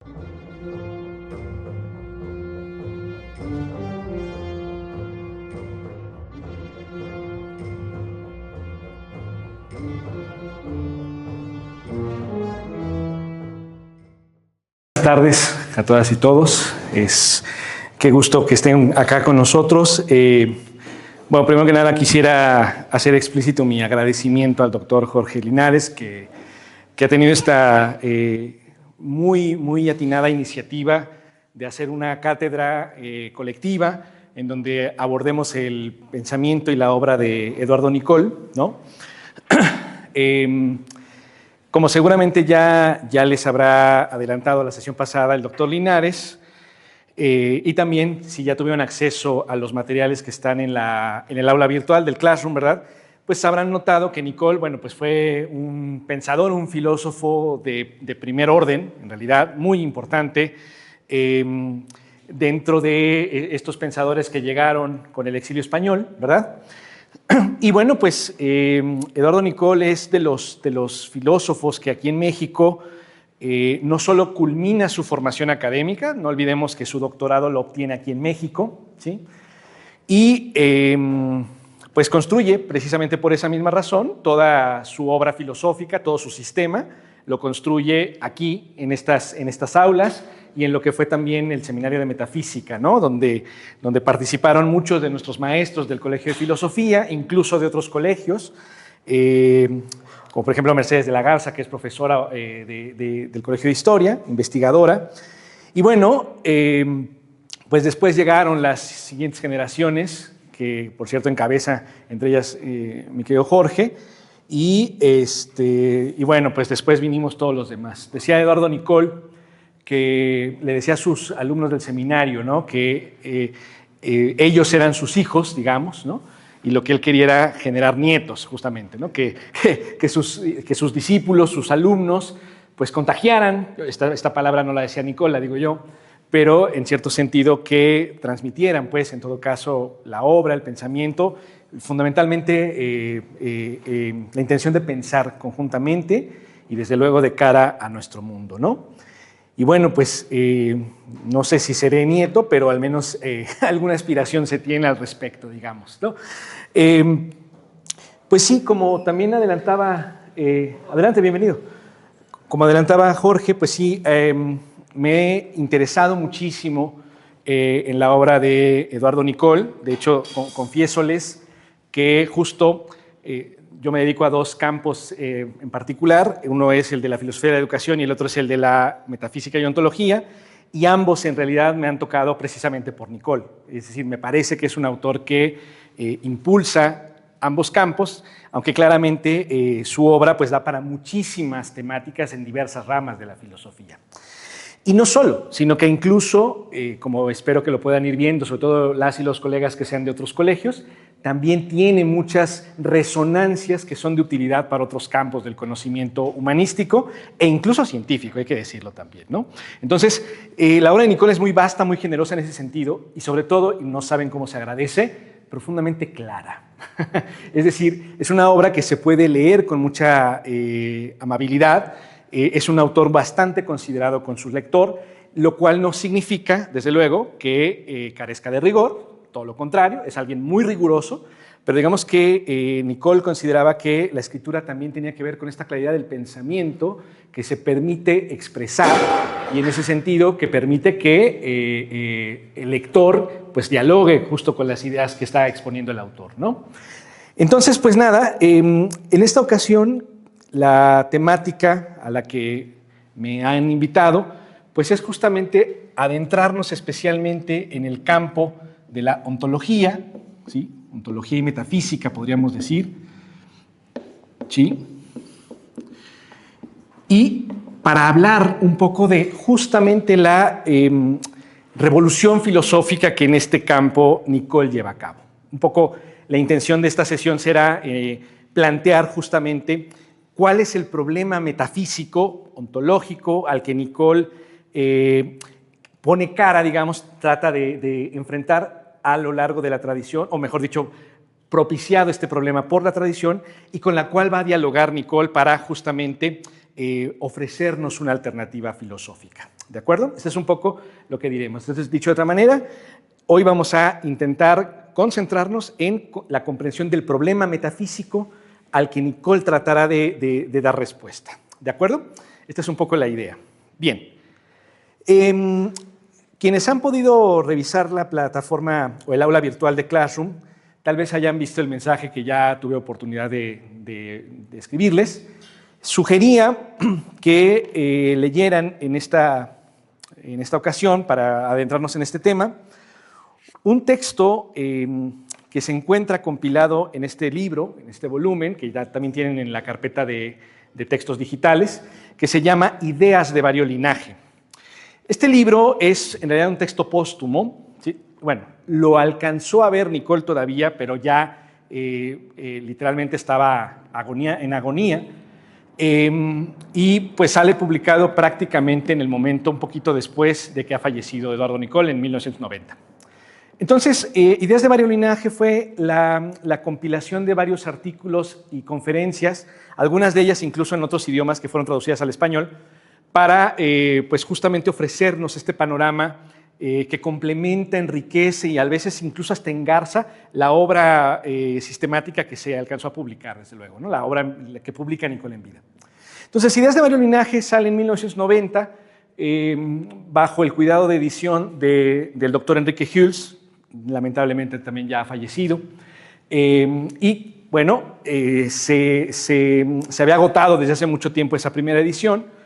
Buenas tardes a todas y todos. Qué gusto que estén acá con nosotros. Bueno, primero que nada quisiera hacer explícito mi agradecimiento al doctor Jorge Linares, que ha tenido esta muy atinada iniciativa de hacer una cátedra colectiva en donde abordemos el pensamiento y la obra de Eduardo Nicol, ¿no? Como seguramente ya les habrá adelantado la sesión pasada el doctor Linares, y también si ya tuvieron acceso a los materiales que están en el aula virtual del Classroom, ¿verdad? Pues habrán notado que Nicol, bueno, pues fue un pensador, un filósofo de primer orden, en realidad, muy importante, dentro de estos pensadores que llegaron con el exilio español, ¿verdad? Y bueno, pues Eduardo Nicol es de los filósofos que aquí en México no solo culmina su formación académica, no olvidemos que su doctorado lo obtiene aquí en México, ¿sí? Y pues construye, precisamente por esa misma razón, toda su obra filosófica, todo su sistema, lo construye aquí, en estas aulas, y en lo que fue también el Seminario de Metafísica, ¿no? donde participaron muchos de nuestros maestros del Colegio de Filosofía, incluso de otros colegios, como por ejemplo Mercedes de la Garza, que es profesora del Colegio de Historia, investigadora. Y bueno, pues después llegaron las siguientes generaciones, que por cierto encabeza entre ellas mi querido Jorge, y bueno, pues después vinimos todos los demás. Decía Eduardo Nicol, que le decía a sus alumnos del seminario, ¿no? Que ellos eran sus hijos, digamos, ¿no? Y lo que él quería era generar nietos, justamente, ¿no? Que sus discípulos, sus alumnos, pues contagiaran, esta palabra no la decía Nicol, la digo yo, pero en cierto sentido que transmitieran, pues, en todo caso, la obra, el pensamiento, fundamentalmente la intención de pensar conjuntamente y desde luego de cara a nuestro mundo, ¿no? Y bueno, pues no sé si seré nieto, pero al menos alguna aspiración se tiene al respecto, digamos, ¿no? Pues sí, como también adelantaba, adelante, bienvenido. Como adelantaba Jorge, pues sí, me he interesado muchísimo en la obra de Eduardo Nicol. De hecho, confiésoles que justo yo me dedico a dos campos en particular. Uno es el de la filosofía de la educación y el otro es el de la metafísica y ontología, y ambos en realidad me han tocado precisamente por Nicol. Es decir, me parece que es un autor que impulsa ambos campos, aunque claramente su obra pues da para muchísimas temáticas en diversas ramas de la filosofía. Y no solo, sino que incluso, como espero que lo puedan ir viendo, sobre todo las y los colegas que sean de otros colegios, también tiene muchas resonancias que son de utilidad para otros campos del conocimiento humanístico e incluso científico, hay que decirlo también, ¿no? Entonces, la obra de Nicol es muy vasta, muy generosa en ese sentido y sobre todo, y no saben cómo se agradece, profundamente clara. Es decir, es una obra que se puede leer con mucha amabilidad. Es un autor bastante considerado con su lector, lo cual no significa, desde luego, que carezca de rigor. Todo lo contrario, es alguien muy riguroso, pero digamos que Nicol consideraba que la escritura también tenía que ver con esta claridad del pensamiento que se permite expresar y en ese sentido que permite que el lector pues dialogue justo con las ideas que está exponiendo el autor, ¿no? Entonces, pues nada, en esta ocasión la temática a la que me han invitado pues es justamente adentrarnos especialmente en el campo de la ontología, ¿sí? Ontología y metafísica, podríamos decir, ¿sí? Y para hablar un poco de justamente la revolución filosófica que en este campo Nicol lleva a cabo. Un poco la intención de esta sesión será plantear justamente cuál es el problema metafísico, ontológico, al que Nicol pone cara, digamos, trata de enfrentar a lo largo de la tradición, o mejor dicho, propiciado este problema por la tradición y con la cual va a dialogar Nicol para justamente ofrecernos una alternativa filosófica. ¿de acuerdo? Este es un poco lo que diremos. Entonces, dicho de otra manera, hoy vamos a intentar concentrarnos en la comprensión del problema metafísico al que Nicole tratará de dar respuesta, ¿de acuerdo? Esta es un poco la idea. Bien. Quienes han podido revisar la plataforma o el aula virtual de Classroom, tal vez hayan visto el mensaje que ya tuve oportunidad de escribirles. Sugería que leyeran en esta ocasión, para adentrarnos en este tema, un texto que se encuentra compilado en este libro, en este volumen, que ya también tienen en la carpeta de textos digitales, que se llama Ideas de variolinaje. Este libro es en realidad un texto póstumo, ¿sí? Bueno, lo alcanzó a ver Nicole todavía, pero ya literalmente estaba en agonía, y pues sale publicado prácticamente en el momento un poquito después de que ha fallecido Eduardo Nicol en 1990. Entonces, Ideas de variolinaje fue la compilación de varios artículos y conferencias, algunas de ellas incluso en otros idiomas que fueron traducidas al español, para pues justamente ofrecernos este panorama que complementa, enriquece y a veces incluso hasta engarza la obra sistemática que se alcanzó a publicar, desde luego, ¿no? La obra que publica Nicole en vida. Entonces, Ideas de variolinaje sale en 1990 bajo el cuidado de edición del doctor Enrique Hughes, lamentablemente también ya ha fallecido, y bueno, se había agotado desde hace mucho tiempo esa primera edición,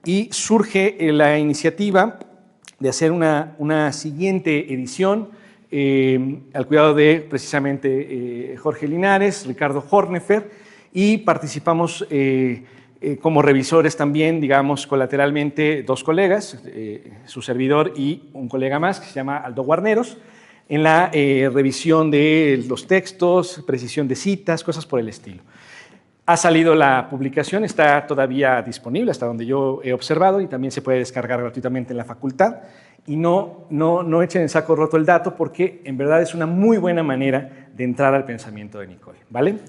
y surge la iniciativa de hacer una siguiente edición al cuidado de precisamente Jorge Linares, Ricardo Hornefer, y participamos como revisores también, digamos, colateralmente, dos colegas, su servidor y un colega más que se llama Aldo Guarneros, en la revisión de los textos, precisión de citas, cosas por el estilo. Ha salido la publicación, está todavía disponible hasta donde yo he observado y también se puede descargar gratuitamente en la facultad. Y no echen en saco roto el dato porque en verdad es una muy buena manera de entrar al pensamiento de Nicole, ¿vale?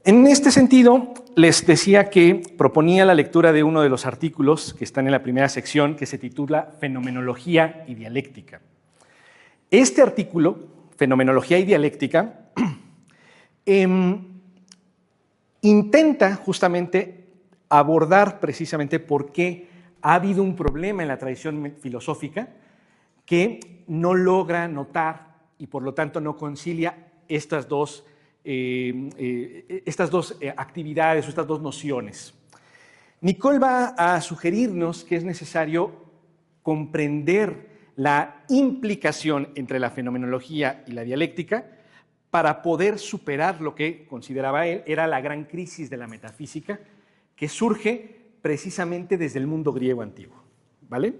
En este sentido, les decía que proponía la lectura de uno de los artículos que están en la primera sección, que se titula Fenomenología y Dialéctica. Este artículo, Fenomenología y Dialéctica, intenta justamente abordar precisamente por qué ha habido un problema en la tradición filosófica que no logra notar y por lo tanto no concilia estas dos actividades o estas dos nociones. Nicole va a sugerirnos que es necesario comprender la implicación entre la fenomenología y la dialéctica para poder superar lo que consideraba él era la gran crisis de la metafísica que surge precisamente desde el mundo griego antiguo, ¿vale?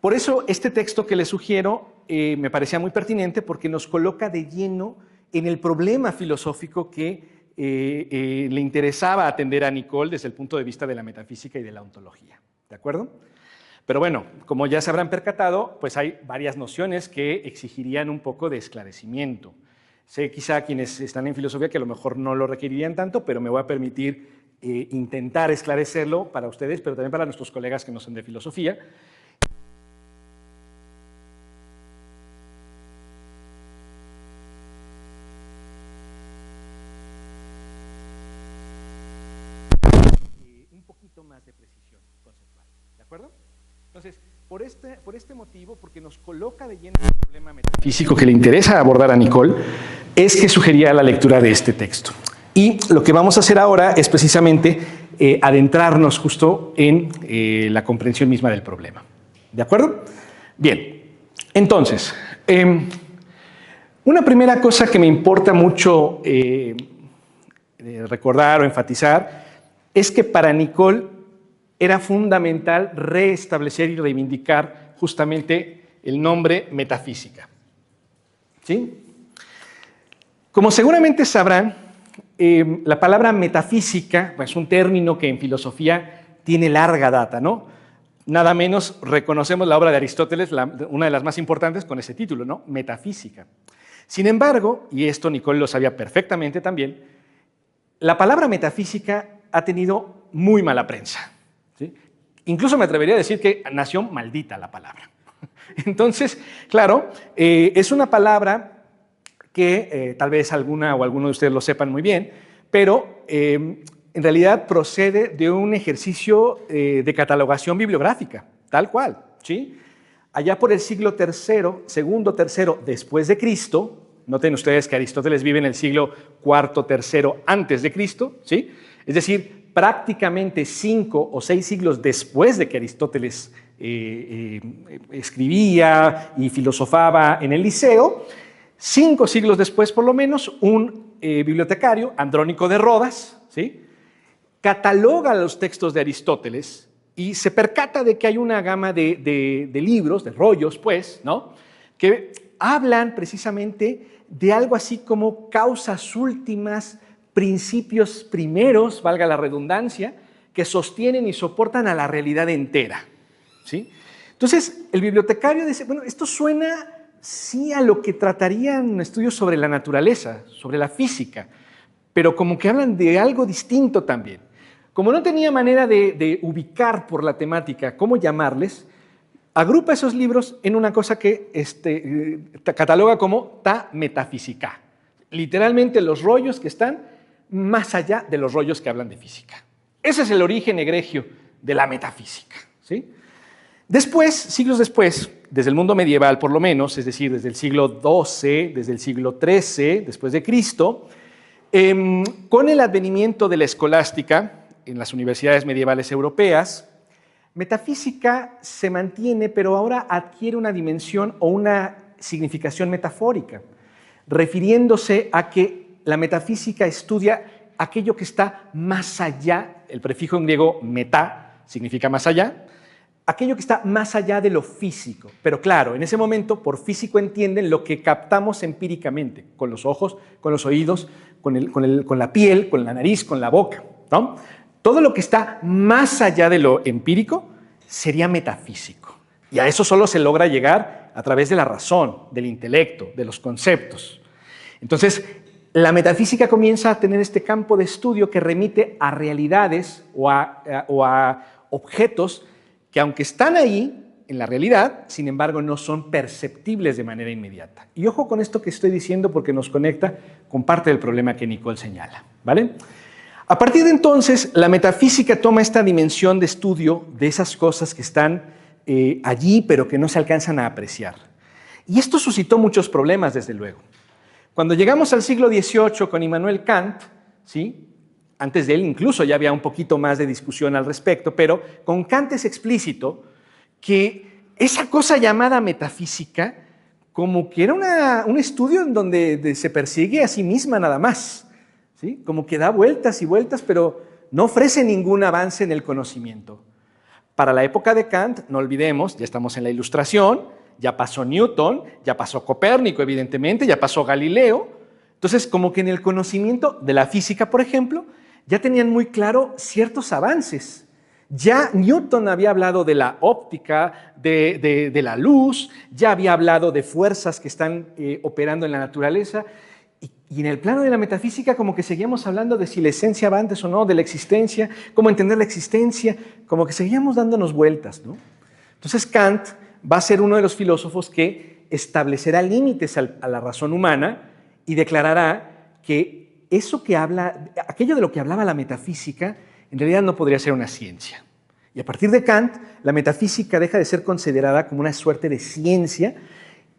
Por eso este texto que les sugiero me parecía muy pertinente porque nos coloca de lleno en el problema filosófico que le interesaba atender a Nicole desde el punto de vista de la metafísica y de la ontología, ¿de acuerdo? Pero bueno, como ya se habrán percatado, pues hay varias nociones que exigirían un poco de esclarecimiento. Sé quizá quienes están en filosofía que a lo mejor no lo requerirían tanto, pero me voy a permitir intentar esclarecerlo para ustedes, pero también para nuestros colegas que no son de filosofía. Un poquito más de precisión conceptual, ¿de acuerdo? Entonces, por este motivo, porque nos coloca de lleno el problema metafísico que le interesa abordar a Nicole, es que sugería la lectura de este texto. Y lo que vamos a hacer ahora es precisamente adentrarnos justo en la comprensión misma del problema. ¿De acuerdo? Bien, entonces, una primera cosa que me importa mucho recordar o enfatizar es que para Nicole era fundamental reestablecer y reivindicar justamente el nombre metafísica. ¿Sí? Como seguramente sabrán, la palabra metafísica es un término que en filosofía tiene larga data, ¿no? Nada menos reconocemos la obra de Aristóteles, una de las más importantes, con ese título, ¿no? Metafísica. Sin embargo, y esto Nicole lo sabía perfectamente también, la palabra metafísica ha tenido muy mala prensa, ¿sí? Incluso me atrevería a decir que nació maldita la palabra. Entonces, claro, es una palabra que tal vez alguna o alguno de ustedes lo sepan muy bien, pero en realidad procede de un ejercicio de catalogación bibliográfica, tal cual, ¿sí? Allá por el siglo III, segundo, tercero después de Cristo, noten ustedes que Aristóteles vive en el siglo IV, III antes de Cristo, ¿sí? Es decir, prácticamente 5 o 6 siglos después de que Aristóteles escribía y filosofaba en el Liceo, 5 siglos después por lo menos, un bibliotecario, Andrónico de Rodas, ¿sí?, cataloga los textos de Aristóteles y se percata de que hay una gama de libros, de rollos, pues, ¿no?, que hablan precisamente de algo así como causas últimas, principios primeros, valga la redundancia, que sostienen y soportan a la realidad entera, ¿sí? Entonces, el bibliotecario dice, bueno, esto suena sí a lo que tratarían estudios sobre la naturaleza, sobre la física, pero como que hablan de algo distinto también. Como no tenía manera de ubicar por la temática cómo llamarles, agrupa esos libros en una cosa que cataloga como ta metafísica. Literalmente los rollos que están más allá de los rollos que hablan de física. Ese es el origen egregio de la metafísica, ¿sí? Después, siglos después, desde el mundo medieval por lo menos, es decir, desde el siglo XII, desde el siglo XIII, después de Cristo, con el advenimiento de la escolástica en las universidades medievales europeas, metafísica se mantiene, pero ahora adquiere una dimensión o una significación metafórica, refiriéndose a que la metafísica estudia aquello que está más allá, el prefijo en griego meta significa más allá, aquello que está más allá de lo físico. Pero claro, en ese momento por físico entienden lo que captamos empíricamente, con los ojos, con los oídos, con la piel, con la nariz, con la boca, ¿no? Todo lo que está más allá de lo empírico sería metafísico. Y a eso solo se logra llegar a través de la razón, del intelecto, de los conceptos. Entonces, la metafísica comienza a tener este campo de estudio que remite a realidades o a objetos que, aunque están ahí en la realidad, sin embargo, no son perceptibles de manera inmediata. Y ojo con esto que estoy diciendo porque nos conecta con parte del problema que Nicole señala, ¿vale? A partir de entonces, la metafísica toma esta dimensión de estudio de esas cosas que están allí, pero que no se alcanzan a apreciar. Y esto suscitó muchos problemas, desde luego. Cuando llegamos al siglo XVIII con Immanuel Kant, ¿sí?, antes de él incluso ya había un poquito más de discusión al respecto, pero con Kant es explícito que esa cosa llamada metafísica como que era un estudio en donde se persigue a sí misma nada más, ¿sí?, como que da vueltas y vueltas, pero no ofrece ningún avance en el conocimiento. Para la época de Kant, no olvidemos, ya estamos en la Ilustración, ya pasó Newton, ya pasó Copérnico, evidentemente, ya pasó Galileo. Entonces, como que en el conocimiento de la física, por ejemplo, ya tenían muy claro ciertos avances. Ya Newton había hablado de la óptica, de la luz, ya había hablado de fuerzas que están operando en la naturaleza, y en el plano de la metafísica como que seguíamos hablando de si la esencia va antes o no, de la existencia, cómo entender la existencia, como que seguíamos dándonos vueltas, ¿no? Entonces Kant va a ser uno de los filósofos que establecerá límites a la razón humana y declarará que eso que habla, aquello de lo que hablaba la metafísica, en realidad no podría ser una ciencia. Y a partir de Kant, la metafísica deja de ser considerada como una suerte de ciencia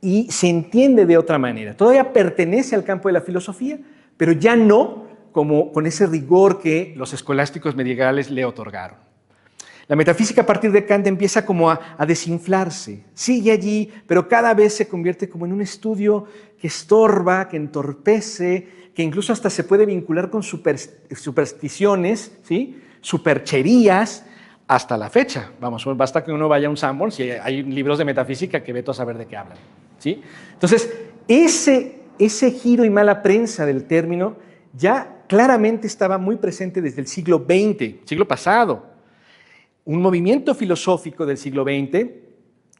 y se entiende de otra manera. Todavía pertenece al campo de la filosofía, pero ya no como con ese rigor que los escolásticos medievales le otorgaron. La metafísica a partir de Kant empieza como a desinflarse, sigue allí, pero cada vez se convierte como en un estudio que estorba, que entorpece, que incluso hasta se puede vincular con supersticiones, ¿sí?, supercherías, hasta la fecha. Vamos, basta que uno vaya a un Sanborns y hay libros de metafísica que vete a saber de qué hablan, ¿sí? Entonces, ese giro y mala prensa del término ya claramente estaba muy presente desde el siglo XX, siglo pasado. Un movimiento filosófico del siglo XX,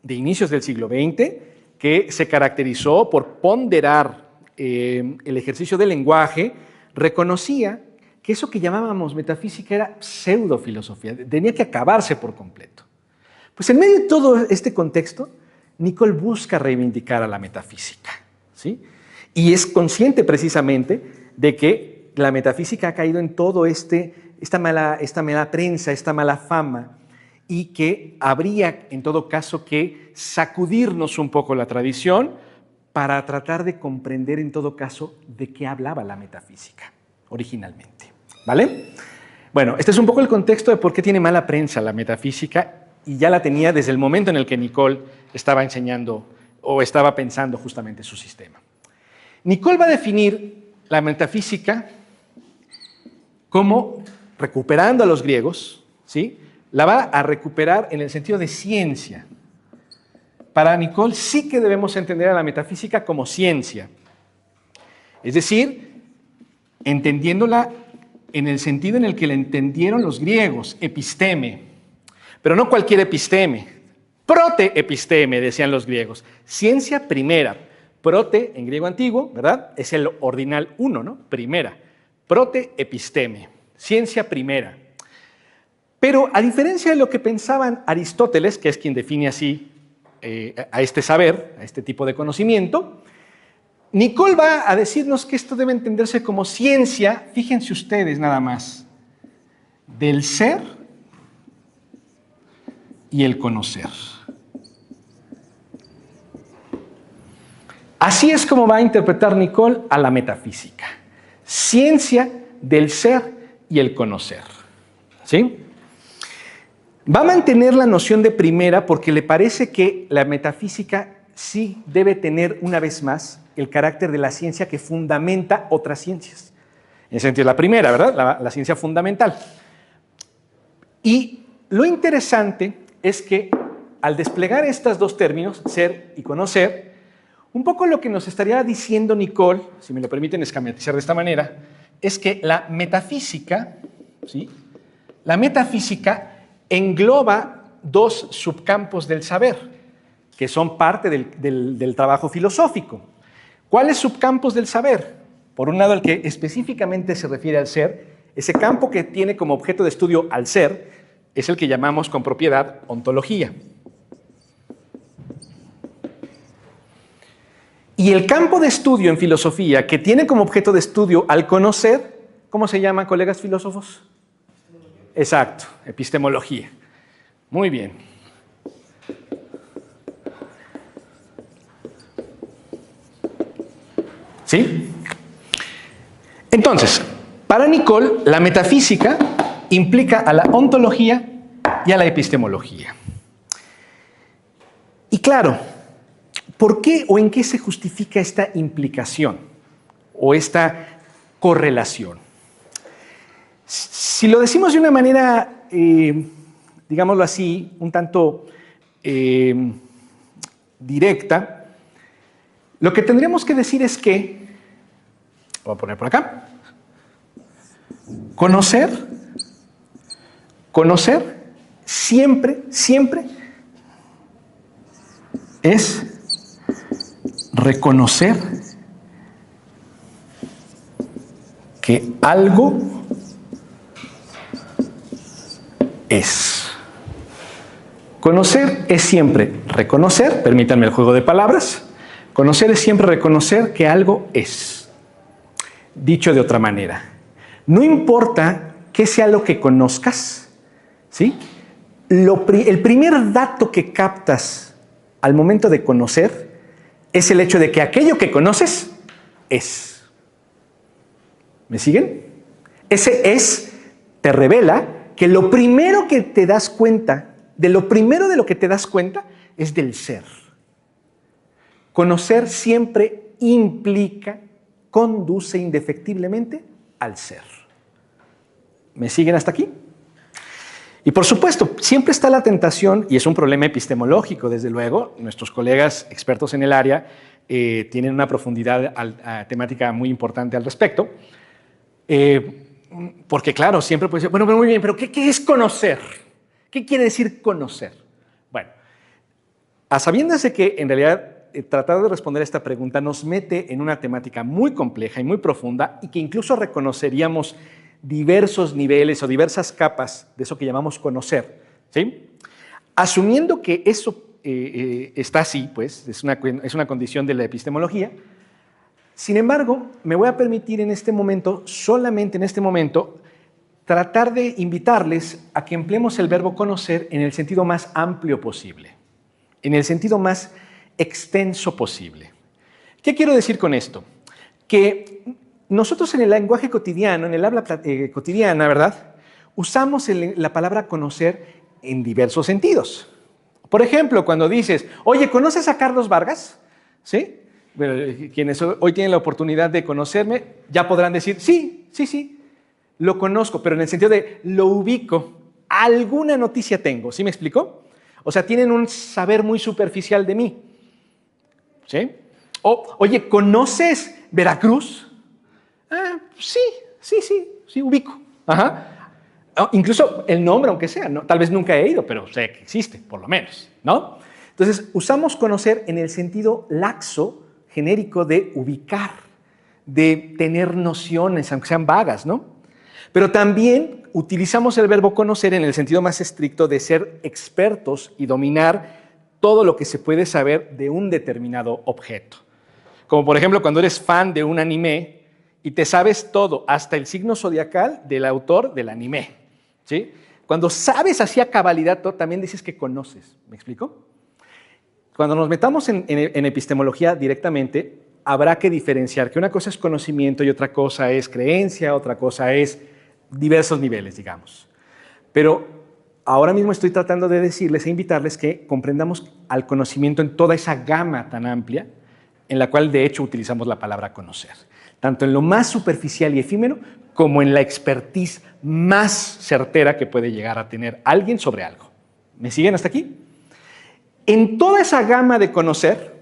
de inicios del siglo XX, que se caracterizó por ponderar el ejercicio del lenguaje, reconocía que eso que llamábamos metafísica era pseudofilosofía, tenía que acabarse por completo. Pues en medio de todo este contexto, Nicole busca reivindicar a la metafísica, ¿sí? Y es consciente precisamente de que la metafísica ha caído en todo esta mala prensa, esta mala fama, y que habría en todo caso que sacudirnos un poco la tradición para tratar de comprender en todo caso de qué hablaba la metafísica originalmente, ¿vale? Bueno, este es un poco el contexto de por qué tiene mala prensa la metafísica, y ya la tenía desde el momento en el que Nicole estaba enseñando o estaba pensando justamente su sistema. Nicole va a definir la metafísica como, recuperando a los griegos, ¿sí?, la va a recuperar en el sentido de ciencia. Para Nicole sí que debemos entender a la metafísica como ciencia. Es decir, entendiéndola en el sentido en el que la entendieron los griegos, episteme. Pero no cualquier episteme, prote-episteme, decían los griegos. Ciencia primera. Prote, en griego antiguo, ¿verdad? Es el ordinal uno, ¿no? Primera. Prote-episteme. Ciencia primera. Pero a diferencia de lo que pensaban Aristóteles, que es quien define así a este saber, a este tipo de conocimiento, Nicole va a decirnos que esto debe entenderse como ciencia, fíjense ustedes nada más, del ser y el conocer. Así es como va a interpretar Nicole a la metafísica. Ciencia del ser y el conocer. ¿Sí? Va a mantener la noción de primera porque le parece que la metafísica sí debe tener, una vez más, el carácter de la ciencia que fundamenta otras ciencias. En ese sentido, la primera, ¿verdad? La ciencia fundamental. Y lo interesante es que al desplegar estos dos términos, ser y conocer, un poco lo que nos estaría diciendo Nicole, si me lo permiten esquematizar de esta manera, es que la metafísica, ¿sí?, la metafísica engloba dos subcampos del saber, que son parte del trabajo filosófico. ¿Cuáles subcampos del saber? Por un lado, el que específicamente se refiere al ser, ese campo que tiene como objeto de estudio al ser, es el que llamamos con propiedad ontología. Y el campo de estudio en filosofía que tiene como objeto de estudio al conocer, ¿cómo se llama, colegas filósofos? Exacto, epistemología. Muy bien. ¿Sí? Entonces, para Nicole, la metafísica implica a la ontología y a la epistemología. Y claro, ¿por qué o en qué se justifica esta implicación o esta correlación? Si lo decimos de una manera, digámoslo así, un tanto directa, lo que tendríamos que decir es que, voy a poner por acá, conocer siempre es reconocer que algo es. Conocer es siempre reconocer, permítanme el juego de palabras, conocer es siempre reconocer que algo es. Dicho de otra manera, no importa qué sea lo que conozcas, ¿sí? El primer dato que captas al momento de conocer es el hecho de que aquello que conoces es. ¿Me siguen? Ese es te revela que lo primero que te das cuenta, de lo primero de lo que te das cuenta, es del ser. Conocer siempre implica, conduce indefectiblemente al ser. ¿Me siguen hasta aquí? Y por supuesto, siempre está la tentación, y es un problema epistemológico, desde luego. Nuestros colegas expertos en el área tienen una profundidad temática muy importante al respecto. Porque claro, siempre puede decir, bueno, muy bien, pero ¿qué es conocer? ¿Qué quiere decir conocer? Bueno, a sabiendas de que en realidad tratar de responder a esta pregunta nos mete en una temática muy compleja y muy profunda y que incluso reconoceríamos diversos niveles o diversas capas de eso que llamamos conocer, ¿sí? Asumiendo que eso está así, pues, es una condición de la epistemología. Sin embargo, me voy a permitir en este momento, solamente en este momento, tratar de invitarles a que empleemos el verbo conocer en el sentido más amplio posible, en el sentido más extenso posible. ¿Qué quiero decir con esto? Que nosotros en el lenguaje cotidiano, en el habla cotidiana, ¿verdad?, usamos la palabra conocer en diversos sentidos. Por ejemplo, cuando dices, oye, ¿conoces a Carlos Vargas? ¿Sí? Bueno, quienes hoy tienen la oportunidad de conocerme ya podrán decir, sí, lo conozco, pero en el sentido de lo ubico, alguna noticia tengo, ¿sí me explico? O sea, tienen un saber muy superficial de mí, ¿sí? Oye, ¿conoces Veracruz? Ah, sí, ubico. Ajá. Incluso el nombre, aunque sea, ¿no? Tal vez nunca he ido, pero sé que existe, por lo menos, ¿no? Entonces, usamos conocer en el sentido laxo, genérico de ubicar, de tener nociones, aunque sean vagas, ¿no? Pero también utilizamos el verbo conocer en el sentido más estricto de ser expertos y dominar todo lo que se puede saber de un determinado objeto. Como por ejemplo cuando eres fan de un anime y te sabes todo, hasta el signo zodiacal del autor del anime, ¿sí? Cuando sabes así a cabalidad todo, también dices que conoces, ¿me explico? Cuando nos metamos en epistemología directamente, habrá que diferenciar que una cosa es conocimiento y otra cosa es creencia, otra cosa es diversos niveles, digamos. Pero ahora mismo estoy tratando de decirles e invitarles que comprendamos al conocimiento en toda esa gama tan amplia en la cual de hecho utilizamos la palabra conocer, tanto en lo más superficial y efímero como en la expertise más certera que puede llegar a tener alguien sobre algo. ¿Me siguen hasta aquí? En toda esa gama de conocer,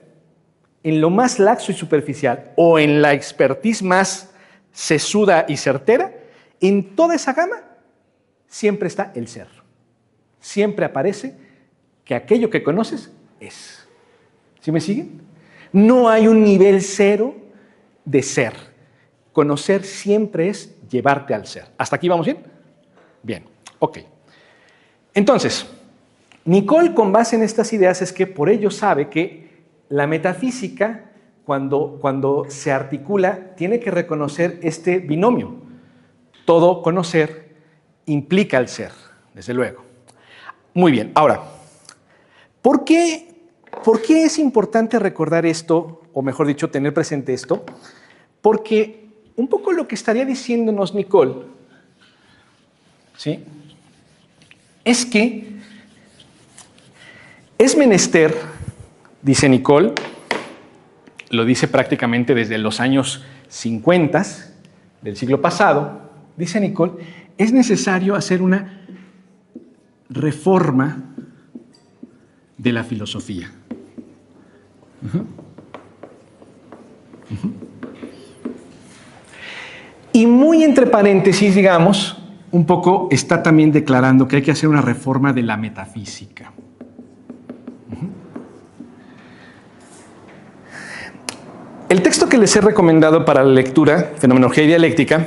en lo más laxo y superficial o en la expertise más sesuda y certera, en toda esa gama siempre está el ser. Siempre aparece que aquello que conoces es. ¿Sí me siguen? No hay un nivel cero de ser. Conocer siempre es llevarte al ser. ¿Hasta aquí vamos bien? Bien, ok. Entonces, Nicole, con base en estas ideas, es que por ello sabe que la metafísica, cuando se articula, tiene que reconocer este binomio. Todo conocer implica el ser, desde luego. Muy bien, ahora, ¿por qué es importante recordar esto, o mejor dicho, tener presente esto? Porque un poco lo que estaría diciéndonos Nicole, ¿sí?, es que es menester, dice Nicole, lo dice prácticamente desde los años 50 del siglo pasado, dice Nicole, es necesario hacer una reforma de la filosofía. Y muy entre paréntesis, digamos, un poco está también declarando que hay que hacer una reforma de la metafísica. El texto que les he recomendado para la lectura, Fenomenología y Dialéctica,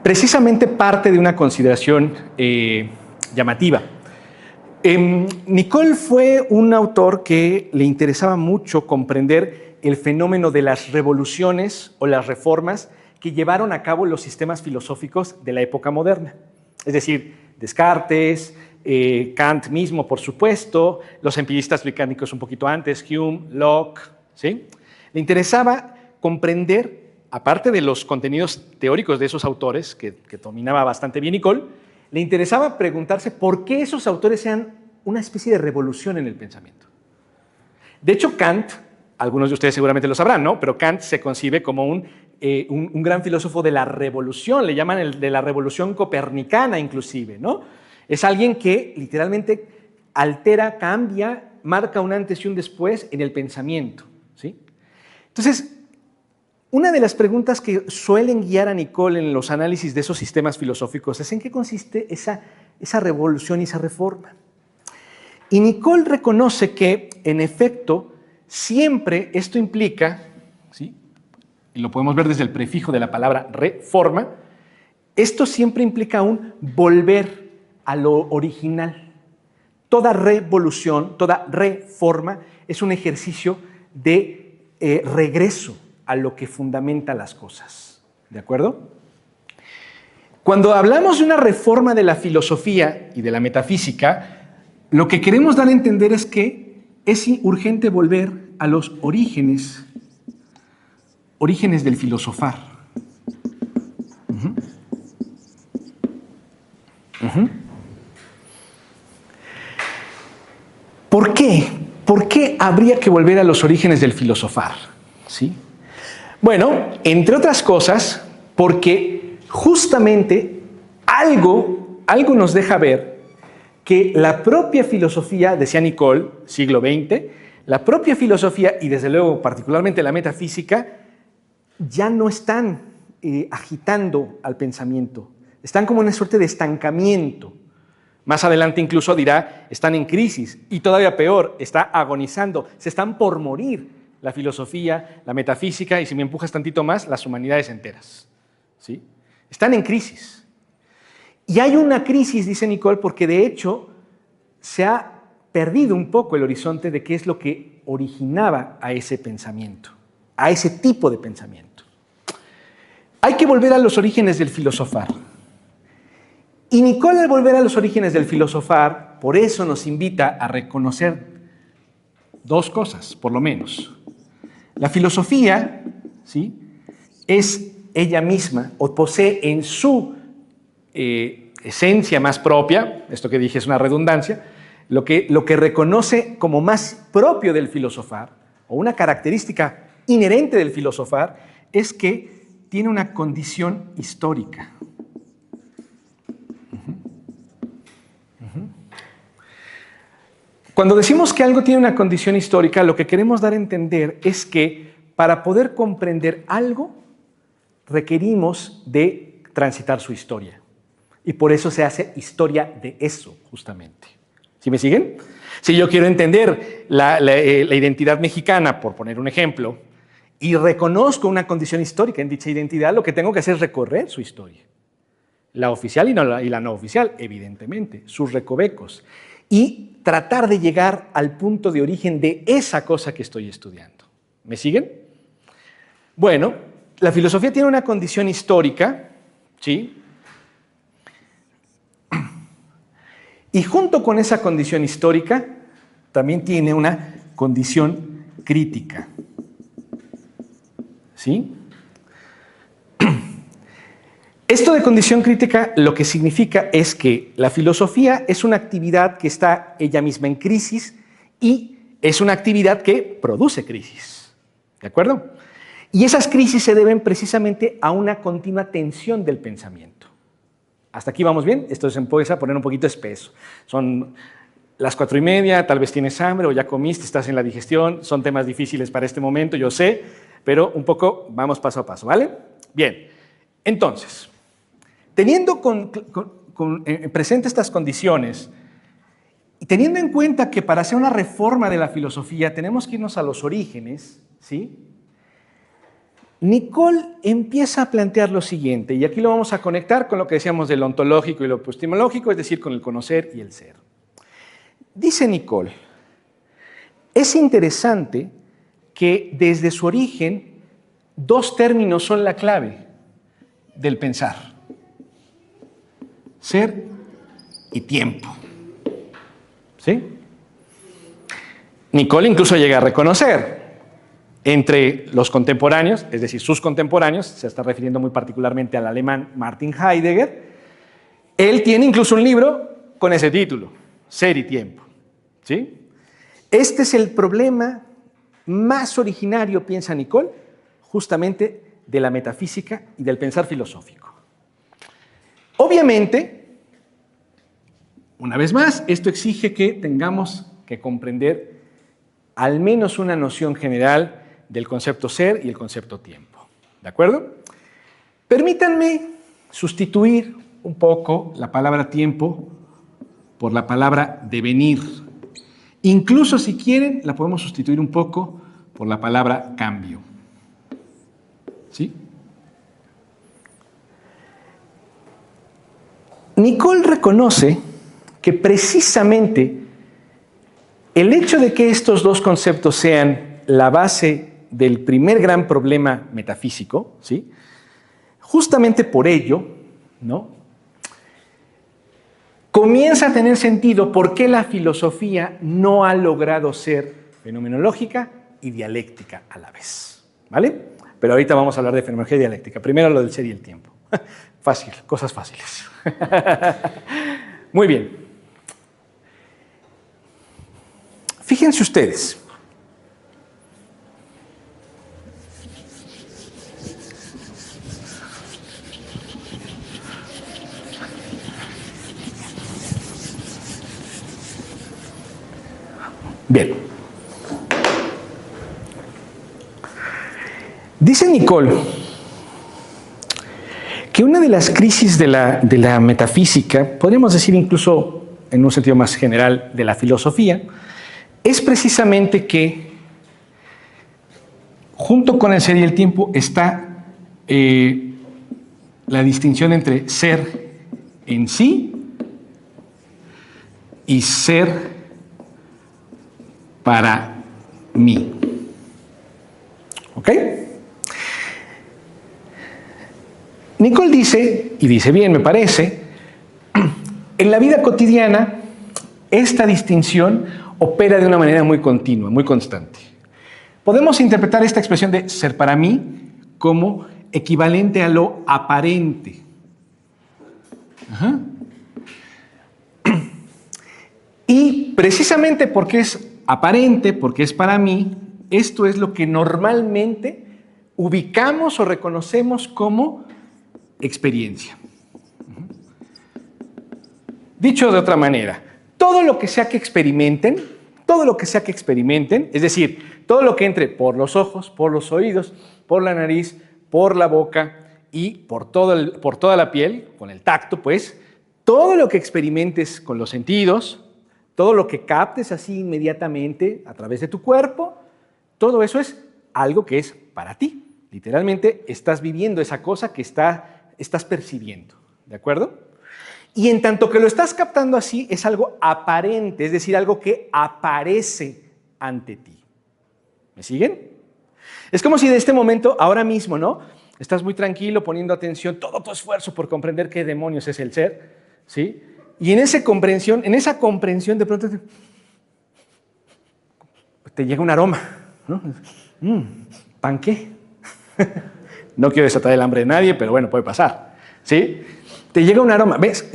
precisamente parte de una consideración llamativa. Nicole fue un autor que le interesaba mucho comprender el fenómeno de las revoluciones o las reformas que llevaron a cabo los sistemas filosóficos de la época moderna. Es decir, Descartes, Kant mismo, por supuesto, los empiristas británicos un poquito antes, Hume, Locke, ¿sí? Le interesaba comprender, aparte de los contenidos teóricos de esos autores, que dominaba bastante bien Nicole, le interesaba preguntarse por qué esos autores sean una especie de revolución en el pensamiento. De hecho, Kant, algunos de ustedes seguramente lo sabrán, ¿no? Pero Kant se concibe como un gran filósofo de la revolución, le llaman el de la revolución copernicana inclusive, ¿no? Es alguien que literalmente altera, cambia, marca un antes y un después en el pensamiento, ¿sí? Entonces, una de las preguntas que suelen guiar a Nicole en los análisis de esos sistemas filosóficos es en qué consiste esa revolución y esa reforma. Y Nicole reconoce que, en efecto, siempre esto implica, ¿sí?, y lo podemos ver desde el prefijo de la palabra reforma, Esto siempre implica un volver a lo original. Toda revolución, toda reforma es un ejercicio de regreso a lo que fundamenta las cosas. ¿De acuerdo? Cuando hablamos de una reforma de la filosofía y de la metafísica, lo que queremos dar a entender es que es urgente volver a los orígenes del filosofar. ¿Por qué? ¿Por qué habría que volver a los orígenes del filosofar? ¿Sí? Bueno, entre otras cosas, porque justamente algo nos deja ver que la propia filosofía, decía Nicole, siglo XX, la propia filosofía y desde luego particularmente la metafísica, ya no están agitando al pensamiento, están como en una suerte de estancamiento. Más adelante incluso dirá, están en crisis y todavía peor, está agonizando, se están por morir la filosofía, la metafísica y si me empujas tantito más, las humanidades enteras. ¿Sí? Están en crisis. Y hay una crisis, dice Nicole, porque de hecho se ha perdido un poco el horizonte de qué es lo que originaba a ese pensamiento, a ese tipo de pensamiento. Hay que volver a los orígenes del filosofar. Y Nicole, al volver a los orígenes del filosofar, por eso nos invita a reconocer dos cosas, por lo menos. La filosofía, ¿sí?, es ella misma, o posee en su esencia más propia, esto que dije es una redundancia, lo que reconoce como más propio del filosofar, o una característica inherente del filosofar, es que tiene una condición histórica. Cuando decimos que algo tiene una condición histórica, lo que queremos dar a entender es que para poder comprender algo, requerimos de transitar su historia. Y por eso se hace historia de eso, justamente. ¿Sí me siguen? Si yo quiero entender la identidad mexicana, por poner un ejemplo, y reconozco una condición histórica en dicha identidad, lo que tengo que hacer es recorrer su historia. La oficial y la no oficial, evidentemente, sus recovecos. Y tratar de llegar al punto de origen de esa cosa que estoy estudiando. ¿Me siguen? Bueno, la filosofía tiene una condición histórica, ¿sí? Y junto con esa condición histórica, también tiene una condición crítica. ¿Sí? Esto de condición crítica lo que significa es que la filosofía es una actividad que está ella misma en crisis y es una actividad que produce crisis. ¿De acuerdo? Y esas crisis se deben precisamente a una continua tensión del pensamiento. ¿Hasta aquí vamos bien? Esto se empieza a poner un poquito espeso. Son las 4:30, tal vez tienes hambre o ya comiste, estás en la digestión, son temas difíciles para este momento, yo sé, pero un poco vamos paso a paso, ¿vale? Bien, entonces, teniendo presente estas condiciones y teniendo en cuenta que para hacer una reforma de la filosofía tenemos que irnos a los orígenes, ¿sí? Nicole empieza a plantear lo siguiente, y aquí lo vamos a conectar con lo que decíamos del ontológico y lo epistemológico, es decir, con el conocer y el ser. Dice Nicole, es interesante que desde su origen dos términos son la clave del pensar: ser y tiempo. ¿Sí? Nicole incluso llega a reconocer entre los contemporáneos, es decir, sus contemporáneos, se está refiriendo muy particularmente al alemán Martin Heidegger, él tiene incluso un libro con ese título, Ser y Tiempo. ¿Sí? Este es el problema más originario, piensa Nicole, justamente de la metafísica y del pensar filosófico. Obviamente, una vez más, esto exige que tengamos que comprender al menos una noción general del concepto ser y el concepto tiempo. ¿De acuerdo? Permítanme sustituir un poco la palabra tiempo por la palabra devenir. Incluso si quieren, la podemos sustituir un poco por la palabra cambio. ¿Sí? Nicole reconoce que precisamente el hecho de que estos dos conceptos sean la base del primer gran problema metafísico, ¿sí? Justamente por ello, ¿no?, comienza a tener sentido por qué la filosofía no ha logrado ser fenomenológica y dialéctica a la vez, ¿vale? Pero ahorita vamos a hablar de fenomenología y dialéctica. Primero lo del ser y el tiempo. Fácil, cosas fáciles. Muy bien. Fíjense ustedes. Bien. Dice Nicole que una de las crisis de la metafísica, podríamos decir incluso en un sentido más general de la filosofía, es precisamente que junto con el ser y el tiempo está la distinción entre ser en sí y ser para mí. ¿Ok? Nicole dice, y dice bien, me parece, en la vida cotidiana esta distinción opera de una manera muy continua, muy constante. Podemos interpretar esta expresión de ser para mí como equivalente a lo aparente. Ajá. Y precisamente porque es aparente, porque es para mí, esto es lo que normalmente ubicamos o reconocemos como experiencia. Dicho de otra manera, todo lo que sea que experimenten, es decir, todo lo que entre por los ojos, por los oídos, por la nariz, por la boca y por toda la piel, con el tacto, pues, todo lo que experimentes con los sentidos, todo lo que captes así inmediatamente a través de tu cuerpo, todo eso es algo que es para ti. Literalmente estás viviendo esa cosa que estás percibiendo, ¿de acuerdo? Y en tanto que lo estás captando así, es algo aparente, es decir, algo que aparece ante ti. ¿Me siguen? Es como si de este momento, ahora mismo, ¿no?, estás muy tranquilo, poniendo atención, todo tu esfuerzo por comprender qué demonios es el ser, ¿sí? Y en esa comprensión de pronto te llega un aroma, ¿no? ¿Pan qué? No quiero desatar el hambre de nadie, pero bueno, puede pasar, ¿sí? Te llega un aroma, ¿ves?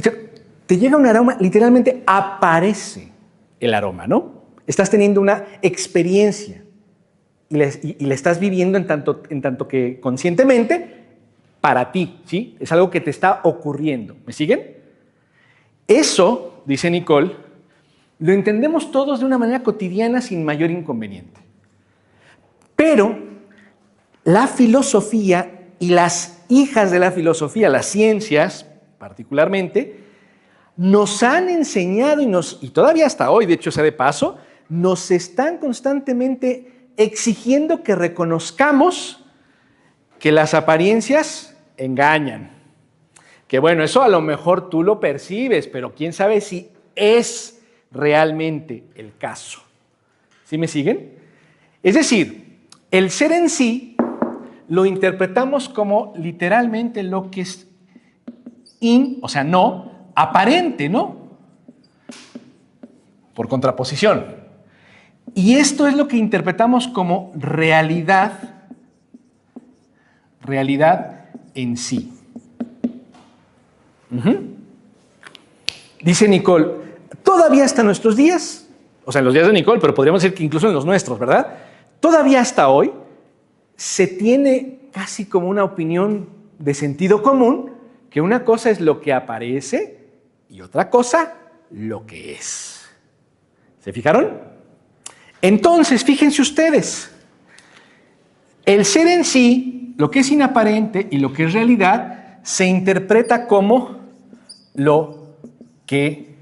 Te llega un aroma, literalmente aparece el aroma, ¿no? Estás teniendo una experiencia y la estás viviendo en tanto que conscientemente para ti, ¿sí? Es algo que te está ocurriendo. ¿Me siguen? Eso, dice Nicole, lo entendemos todos de una manera cotidiana sin mayor inconveniente. Pero la filosofía y las hijas de la filosofía, las ciencias particularmente, nos han enseñado y todavía hasta hoy, de hecho sea de paso, nos están constantemente exigiendo que reconozcamos que las apariencias engañan. Que bueno, eso a lo mejor tú lo percibes, pero quién sabe si es realmente el caso. ¿Sí me siguen? Es decir, el ser en sí lo interpretamos como literalmente lo que es o sea, no, aparente, ¿no? Por contraposición. Y esto es lo que interpretamos como realidad en sí. Dice Nicole, todavía hasta nuestros días, o sea, en los días de Nicole, pero podríamos decir que incluso en los nuestros, ¿verdad? Todavía hasta hoy se tiene casi como una opinión de sentido común que una cosa es lo que aparece y otra cosa lo que es. ¿Se fijaron? Entonces, fíjense ustedes, el ser en sí, lo que es inaparente y lo que es realidad, se interpreta como lo que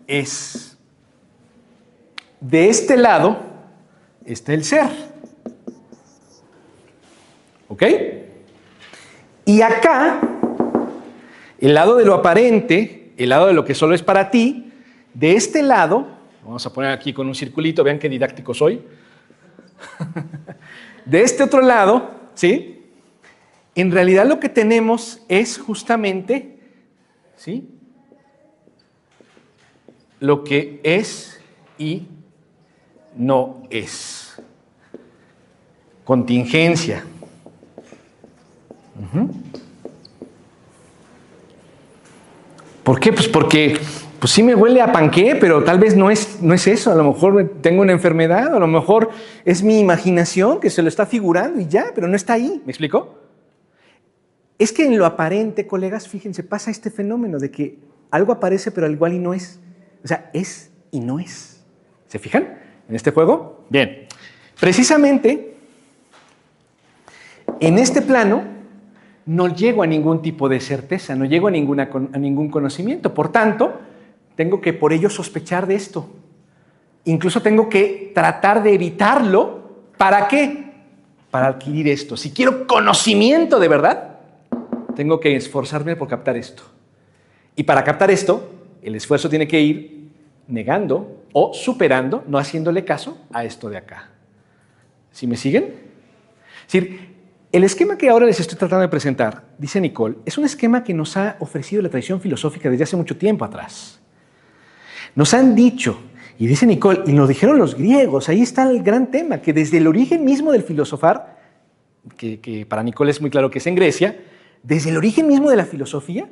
es. De este lado está el ser. ¿Ok? Y acá El lado de lo aparente, el lado de lo que solo es para ti, de este lado, vamos a poner aquí con un circulito, vean qué didáctico soy. De este otro lado, ¿sí? En realidad lo que tenemos es justamente, ¿sí?, lo que es y no es. Contingencia. ¿Por qué? Pues porque pues sí me huele a panqué, pero tal vez no es eso. A lo mejor tengo una enfermedad, a lo mejor es mi imaginación que se lo está figurando y ya, pero no está ahí. ¿Me explico? Es que en lo aparente, colegas, fíjense, pasa este fenómeno de que algo aparece, pero al igual y no es. O sea, es y no es. ¿Se fijan en este juego? Bien. Precisamente, en este plano, no llego a ningún tipo de certeza, no llego a ningún conocimiento. Por tanto, tengo que por ello sospechar de esto. Incluso tengo que tratar de evitarlo. ¿Para qué? Para adquirir esto. Si quiero conocimiento de verdad, tengo que esforzarme por captar esto. Y para captar esto, el esfuerzo tiene que ir negando o superando, no haciéndole caso a esto de acá. ¿Sí me siguen? Es decir, el esquema que ahora les estoy tratando de presentar, dice Nicole, es un esquema que nos ha ofrecido la tradición filosófica desde hace mucho tiempo atrás. Nos han dicho, y dice Nicole, y nos dijeron los griegos, ahí está el gran tema, que desde el origen mismo del filosofar, que para Nicole es muy claro que es en Grecia, desde el origen mismo de la filosofía,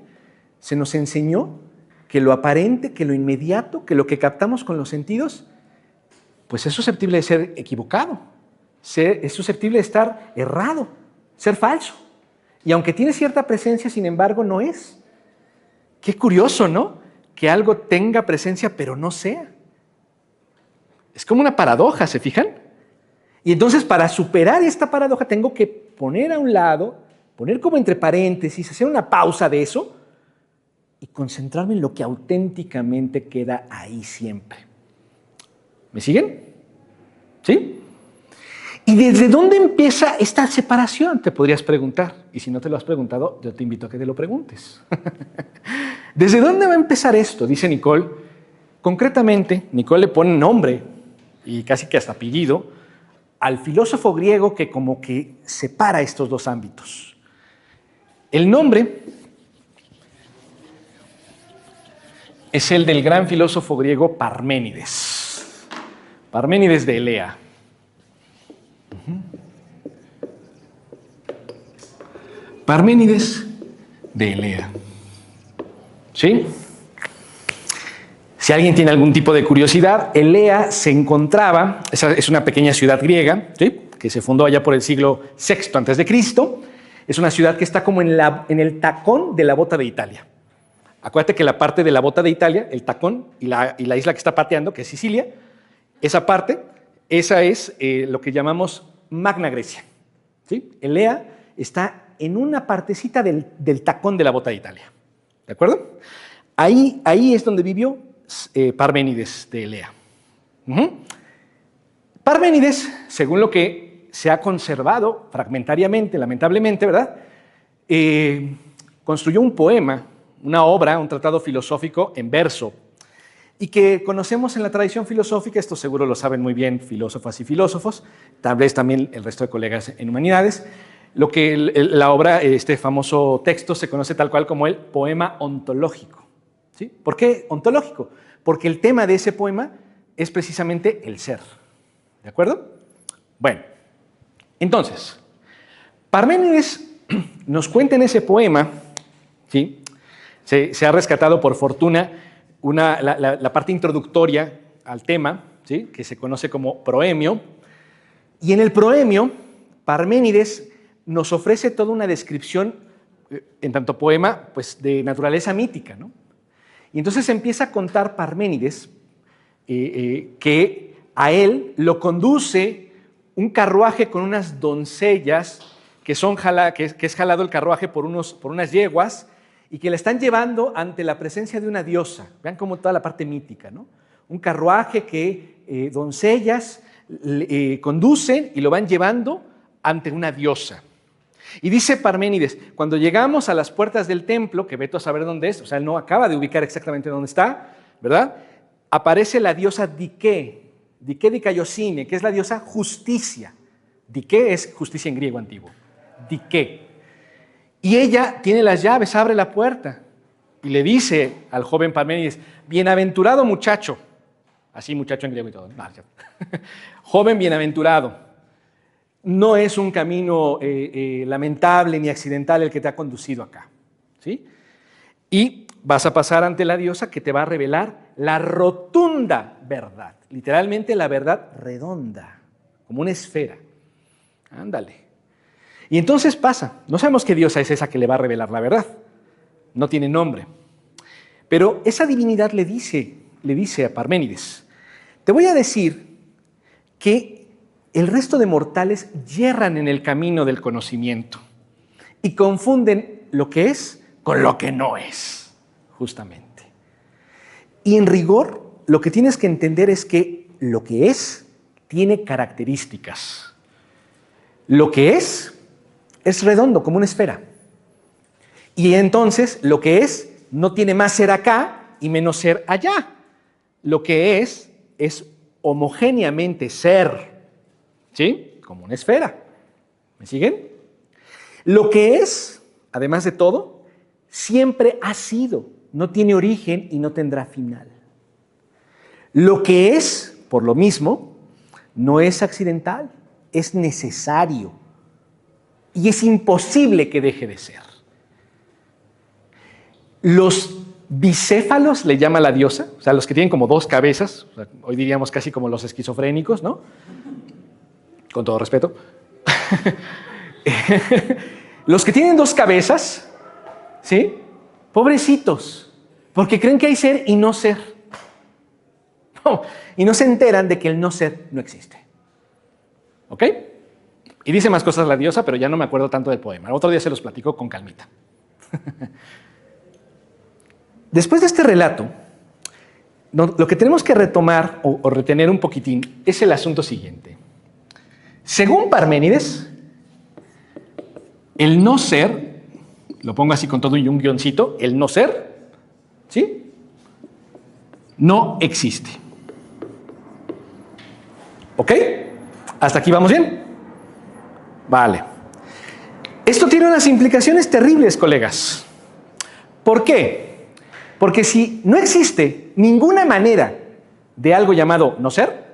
se nos enseñó que lo aparente, que lo inmediato, que lo que captamos con los sentidos, pues es susceptible de ser equivocado, es susceptible de estar errado, ser falso. Y aunque tiene cierta presencia, sin embargo, no es. Qué curioso, ¿no? Que algo tenga presencia, pero no sea. Es como una paradoja, ¿se fijan? Y entonces, para superar esta paradoja, tengo que poner a un lado, poner como entre paréntesis, hacer una pausa de eso, y concentrarme en lo que auténticamente queda ahí siempre. ¿Me siguen? ¿Sí? ¿Y desde dónde empieza esta separación? Te podrías preguntar. Y si no te lo has preguntado, yo te invito a que te lo preguntes. ¿Desde dónde va a empezar esto? Dice Nicole. Concretamente, Nicole le pone nombre, y casi que hasta apellido, al filósofo griego que como que separa estos dos ámbitos. El nombre es el del gran filósofo griego Parménides. Parménides de Elea. Parménides de Elea. ¿Sí? Si alguien tiene algún tipo de curiosidad, Elea se encontraba, es una pequeña ciudad griega, ¿sí?, que se fundó allá por el siglo VI a.C. Es una ciudad que está como en el tacón de la bota de Italia. Acuérdate que la parte de la bota de Italia, el tacón y la isla que está pateando, que es Sicilia, esa parte, esa es lo que llamamos Magna Grecia. ¿Sí? Elea está en una partecita del tacón de la bota de Italia. ¿De acuerdo? Ahí es donde vivió Parménides de Elea. Parménides, según lo que se ha conservado fragmentariamente, lamentablemente, ¿verdad?, construyó un poema, una obra, un tratado filosófico en verso, y que conocemos en la tradición filosófica, esto seguro lo saben muy bien filósofas y filósofos, tal vez también el resto de colegas en humanidades, lo que la obra, este famoso texto, se conoce tal cual como el poema ontológico. ¿Sí? ¿Por qué ontológico? Porque el tema de ese poema es precisamente el ser. ¿De acuerdo? Bueno, entonces, Parménides nos cuenta en ese poema, ¿sí?, se ha rescatado por fortuna la parte introductoria al tema, ¿sí?, que se conoce como proemio, y en el proemio Parménides nos ofrece toda una descripción, en tanto poema, pues de naturaleza mítica, ¿no? Y entonces empieza a contar Parménides que a él lo conduce un carruaje con unas doncellas que es jalado el carruaje por unas yeguas, y que la están llevando ante la presencia de una diosa. Vean cómo toda la parte mítica, ¿no? Un carruaje que doncellas conducen y lo van llevando ante una diosa. Y dice Parménides, cuando llegamos a las puertas del templo, que veto a saber dónde es, o sea, él no acaba de ubicar exactamente dónde está, ¿verdad? Aparece la diosa Dike, Dike Dikaiosine, que es la diosa justicia. Dike es justicia en griego antiguo. Dike. Y ella tiene las llaves, abre la puerta y le dice al joven Parménides, bienaventurado muchacho, así muchacho en griego y todo, no, joven bienaventurado, no es un camino lamentable ni accidental el que te ha conducido acá, ¿sí? Y vas a pasar ante la diosa que te va a revelar la rotunda verdad, literalmente la verdad redonda, como una esfera. Ándale. Y entonces pasa, no sabemos qué diosa es esa que le va a revelar la verdad, no tiene nombre, pero esa divinidad le dice a Parménides, te voy a decir que el resto de mortales yerran en el camino del conocimiento y confunden lo que es con lo que no es, justamente. Y en rigor, lo que tienes que entender es que lo que es tiene características. Lo que es redondo, como una esfera. Y entonces, lo que es no tiene más ser acá y menos ser allá. Lo que es homogéneamente ser. ¿Sí? Como una esfera. ¿Me siguen? Lo que es, además de todo, siempre ha sido. No tiene origen y no tendrá final. Lo que es, por lo mismo, no es accidental, es necesario. Y es imposible que deje de ser. Los bicéfalos, le llama la diosa, o sea, los que tienen como dos cabezas, o sea, hoy diríamos casi como los esquizofrénicos, ¿no? Con todo respeto. Los que tienen dos cabezas, ¿sí? Pobrecitos, porque creen que hay ser y no ser. No, y no se enteran de que el no ser no existe. ¿Ok? Y dice más cosas la diosa, pero ya no me acuerdo tanto del poema. Otro día se los platico con calmita. Después de este relato, lo que tenemos que retomar o retener un poquitín es el asunto siguiente. Según Parménides, el no ser, lo pongo así con todo un guioncito, el no ser, ¿sí? No existe. ¿Ok? ¿Hasta aquí vamos bien? Vale. Esto tiene unas implicaciones terribles, colegas. ¿Por qué? Porque si no existe ninguna manera de algo llamado no ser,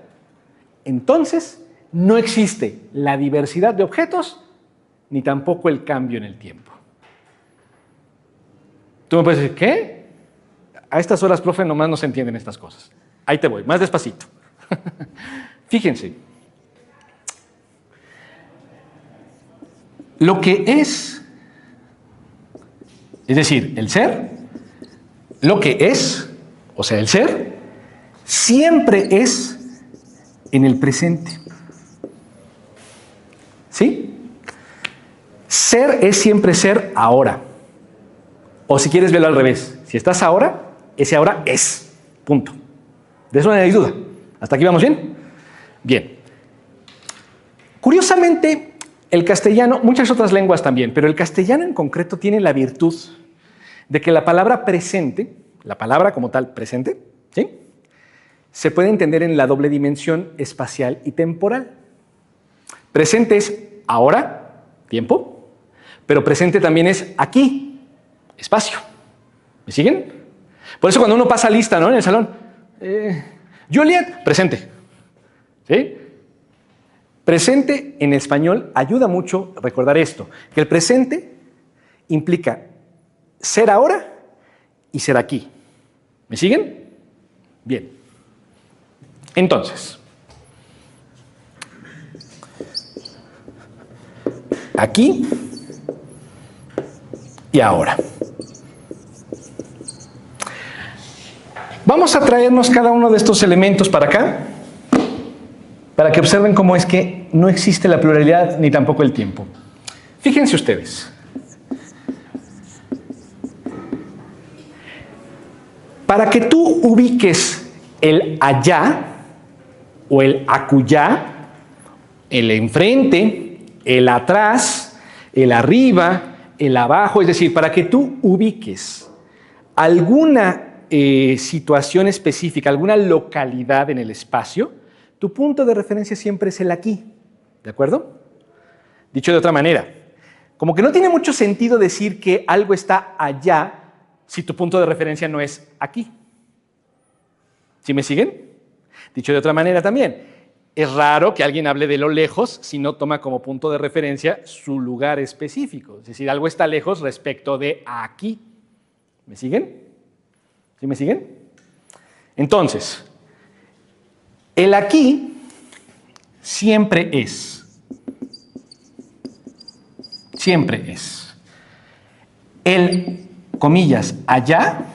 entonces no existe la diversidad de objetos ni tampoco el cambio en el tiempo. Tú me puedes decir, ¿qué? A estas horas, profe, nomás no se entienden estas cosas. Ahí te voy, más despacito. Fíjense. Lo que es decir, el ser, lo que es, o sea, el ser, siempre es en el presente. ¿Sí? Ser es siempre ser ahora. O si quieres verlo al revés, si estás ahora, ese ahora es. Punto. De eso no hay duda. ¿Hasta aquí vamos bien? Bien. Curiosamente, el castellano, muchas otras lenguas también, pero el castellano en concreto tiene la virtud de que la palabra presente, la palabra como tal presente, ¿sí?, se puede entender en la doble dimensión espacial y temporal. Presente es ahora, tiempo, pero presente también es aquí, espacio. ¿Me siguen? Por eso cuando uno pasa lista, ¿no?, en el salón, Juliet, presente. ¿Sí? Presente en español ayuda mucho recordar esto, que el presente implica ser ahora y ser aquí. ¿Me siguen? Bien. Entonces, aquí y ahora. Vamos a traernos cada uno de estos elementos para acá, para que observen cómo es que no existe la pluralidad ni tampoco el tiempo. Fíjense ustedes. Para que tú ubiques el allá o el acullá, el enfrente, el atrás, el arriba, el abajo, es decir, para que tú ubiques alguna situación específica, alguna localidad en el espacio, tu punto de referencia siempre es el aquí, ¿de acuerdo? Dicho de otra manera, como que no tiene mucho sentido decir que algo está allá si tu punto de referencia no es aquí. ¿Sí me siguen? Dicho de otra manera también, es raro que alguien hable de lo lejos si no toma como punto de referencia su lugar específico. Es decir, algo está lejos respecto de aquí. ¿Me siguen? ¿Sí me siguen? Entonces, el aquí siempre es. Siempre es. El, comillas, allá,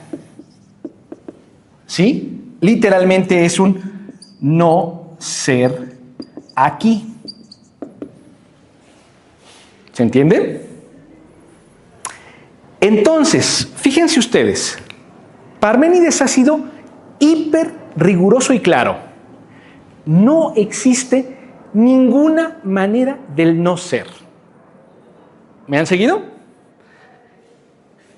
¿sí? Literalmente es un no ser aquí. ¿Se entiende? Entonces, fíjense ustedes, Parménides ha sido hiper riguroso y claro. No existe ninguna manera del no ser. ¿Me han seguido?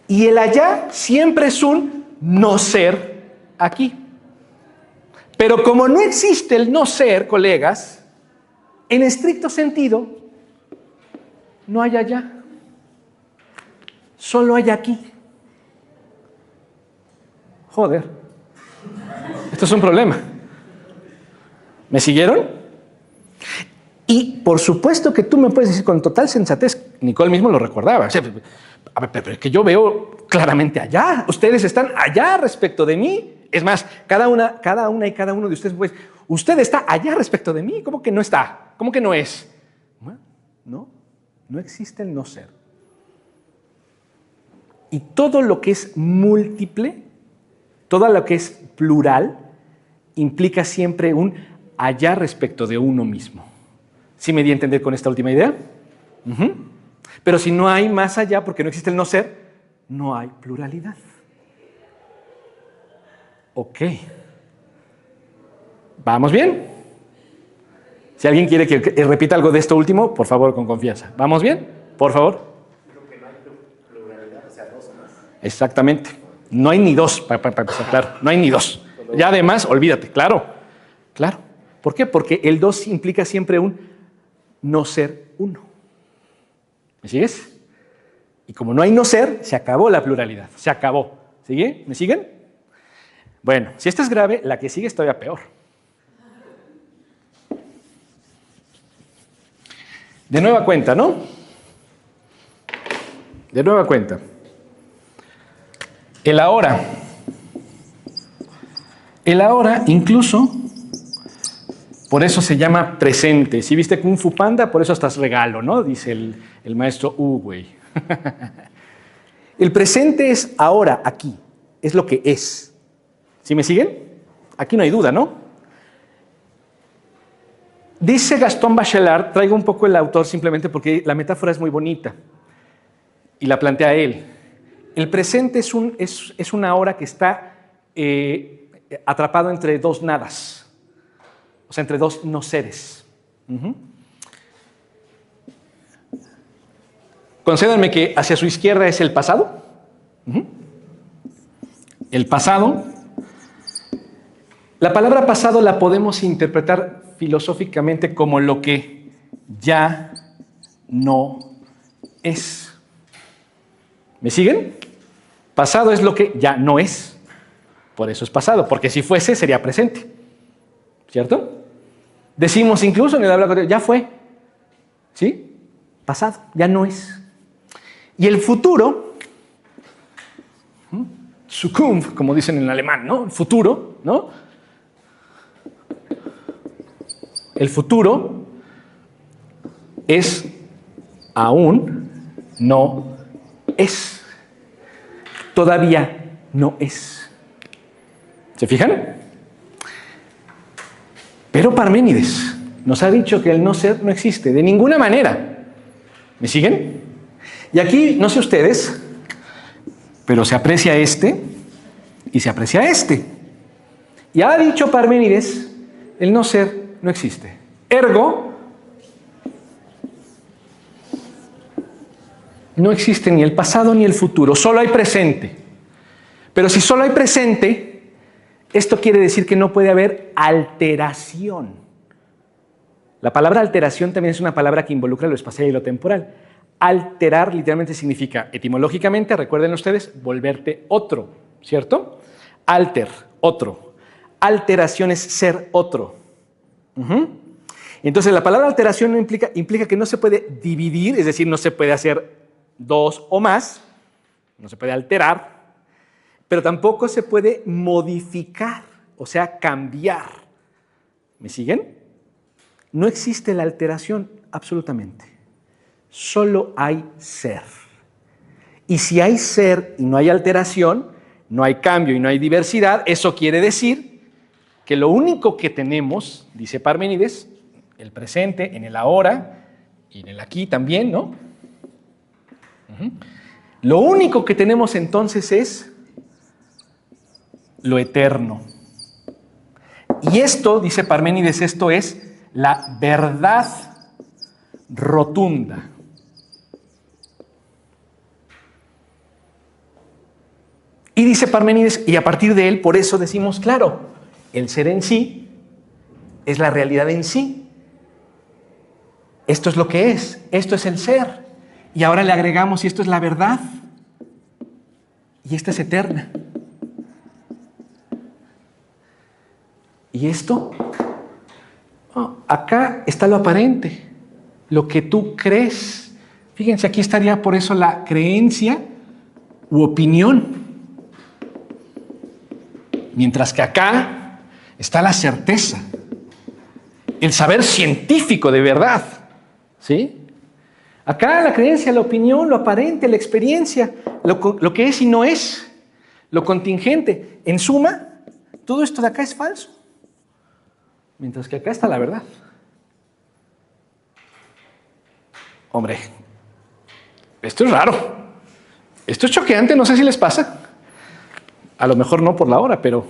Y el allá siempre es un no ser aquí. Pero como no existe el no ser, colegas, en estricto sentido, no hay allá. Solo hay aquí. Joder. Esto es un problema. ¿Me siguieron? Y por supuesto que tú me puedes decir con total sensatez, Nicole mismo lo recordaba. O sea, a ver, pero es que yo veo claramente allá. Ustedes están allá respecto de mí. Es más, cada una y cada uno de ustedes, pues, usted está allá respecto de mí. ¿Cómo que no está? ¿Cómo que no es? No existe el no ser. Y todo lo que es múltiple, todo lo que es plural, implica siempre un allá respecto de uno mismo. ¿Sí me di a entender con esta última idea? Pero si no hay más allá, porque no existe el no ser, no hay pluralidad. Ok. ¿Vamos bien? Si alguien quiere que repita algo de esto último, por favor, con confianza. ¿Vamos bien? Por favor. Creo que no hay pluralidad, o sea, dos más. Exactamente. No hay ni dos, para empezar, claro. No hay ni dos. Ya además, olvídate, claro. Claro. ¿Por qué? Porque el dos implica siempre un no ser uno. ¿Me sigues? Y como no hay no ser, se acabó la pluralidad. Se acabó. ¿Sigue? ¿Me siguen? Bueno, si esta es grave, la que sigue es todavía peor. De nueva cuenta, ¿no? De nueva cuenta. El ahora. El ahora incluso, por eso se llama presente. Si viste Kung Fu Panda, por eso hasta es regalo, ¿no? Dice el maestro Wu-Wei. El presente es ahora, aquí. Es lo que es. ¿Sí me siguen? Aquí no hay duda, ¿no? Dice Gastón Bachelard, traigo un poco el autor simplemente porque la metáfora es muy bonita y la plantea él. El presente es una hora que está atrapado entre dos nadas, o sea, entre dos no seres. Concédanme que hacia su izquierda es el pasado. El pasado. La palabra pasado la podemos interpretar filosóficamente como lo que ya no es. ¿Me siguen? Pasado es lo que ya no es. Por eso es pasado, porque si fuese sería presente. ¿Cierto? Decimos incluso en el habla cotidiana, ya fue. ¿Sí? Pasado, ya no es. Y el futuro, Zukunft, como dicen en alemán, ¿no? El futuro, ¿no? El futuro es aún no es. Todavía no es. ¿Se fijan? Pero Parménides nos ha dicho que el no ser no existe de ninguna manera. ¿Me siguen? Y aquí, no sé ustedes, pero se aprecia este y se aprecia este. Y ha dicho Parménides, el no ser no existe. Ergo, no existe ni el pasado ni el futuro, solo hay presente. Pero si solo hay presente, esto quiere decir que no puede haber alteración. La palabra alteración también es una palabra que involucra lo espacial y lo temporal. Alterar literalmente significa, etimológicamente, recuerden ustedes, volverte otro, ¿cierto? Alter, otro. Alteración es ser otro. Entonces, la palabra alteración implica que no se puede dividir, es decir, no se puede hacer dos o más, no se puede alterar, pero tampoco se puede modificar, o sea, cambiar. ¿Me siguen? No existe la alteración, absolutamente. Solo hay ser. Y si hay ser y no hay alteración, no hay cambio y no hay diversidad, eso quiere decir que lo único que tenemos, dice Parménides, el presente, en el ahora y en el aquí también, ¿no? Lo único que tenemos entonces es lo eterno. Y esto, dice Parménides, esto es la verdad rotunda. Y dice Parménides, y a partir de él, por eso decimos, claro, el ser en sí es la realidad en sí. Esto es lo que es, esto es el ser. Y ahora le agregamos, y esto es la verdad. Y esta es eterna. ¿Y esto? Oh, acá está lo aparente, lo que tú crees. Fíjense, aquí estaría por eso la creencia u opinión. Mientras que acá está la certeza, el saber científico de verdad. ¿Sí? Acá la creencia, la opinión, lo aparente, la experiencia, lo que es y no es, lo contingente. En suma, todo esto de acá es falso. Mientras que acá está la verdad. Hombre, esto es raro. Esto es choqueante, no sé si les pasa. A lo mejor no por la hora, pero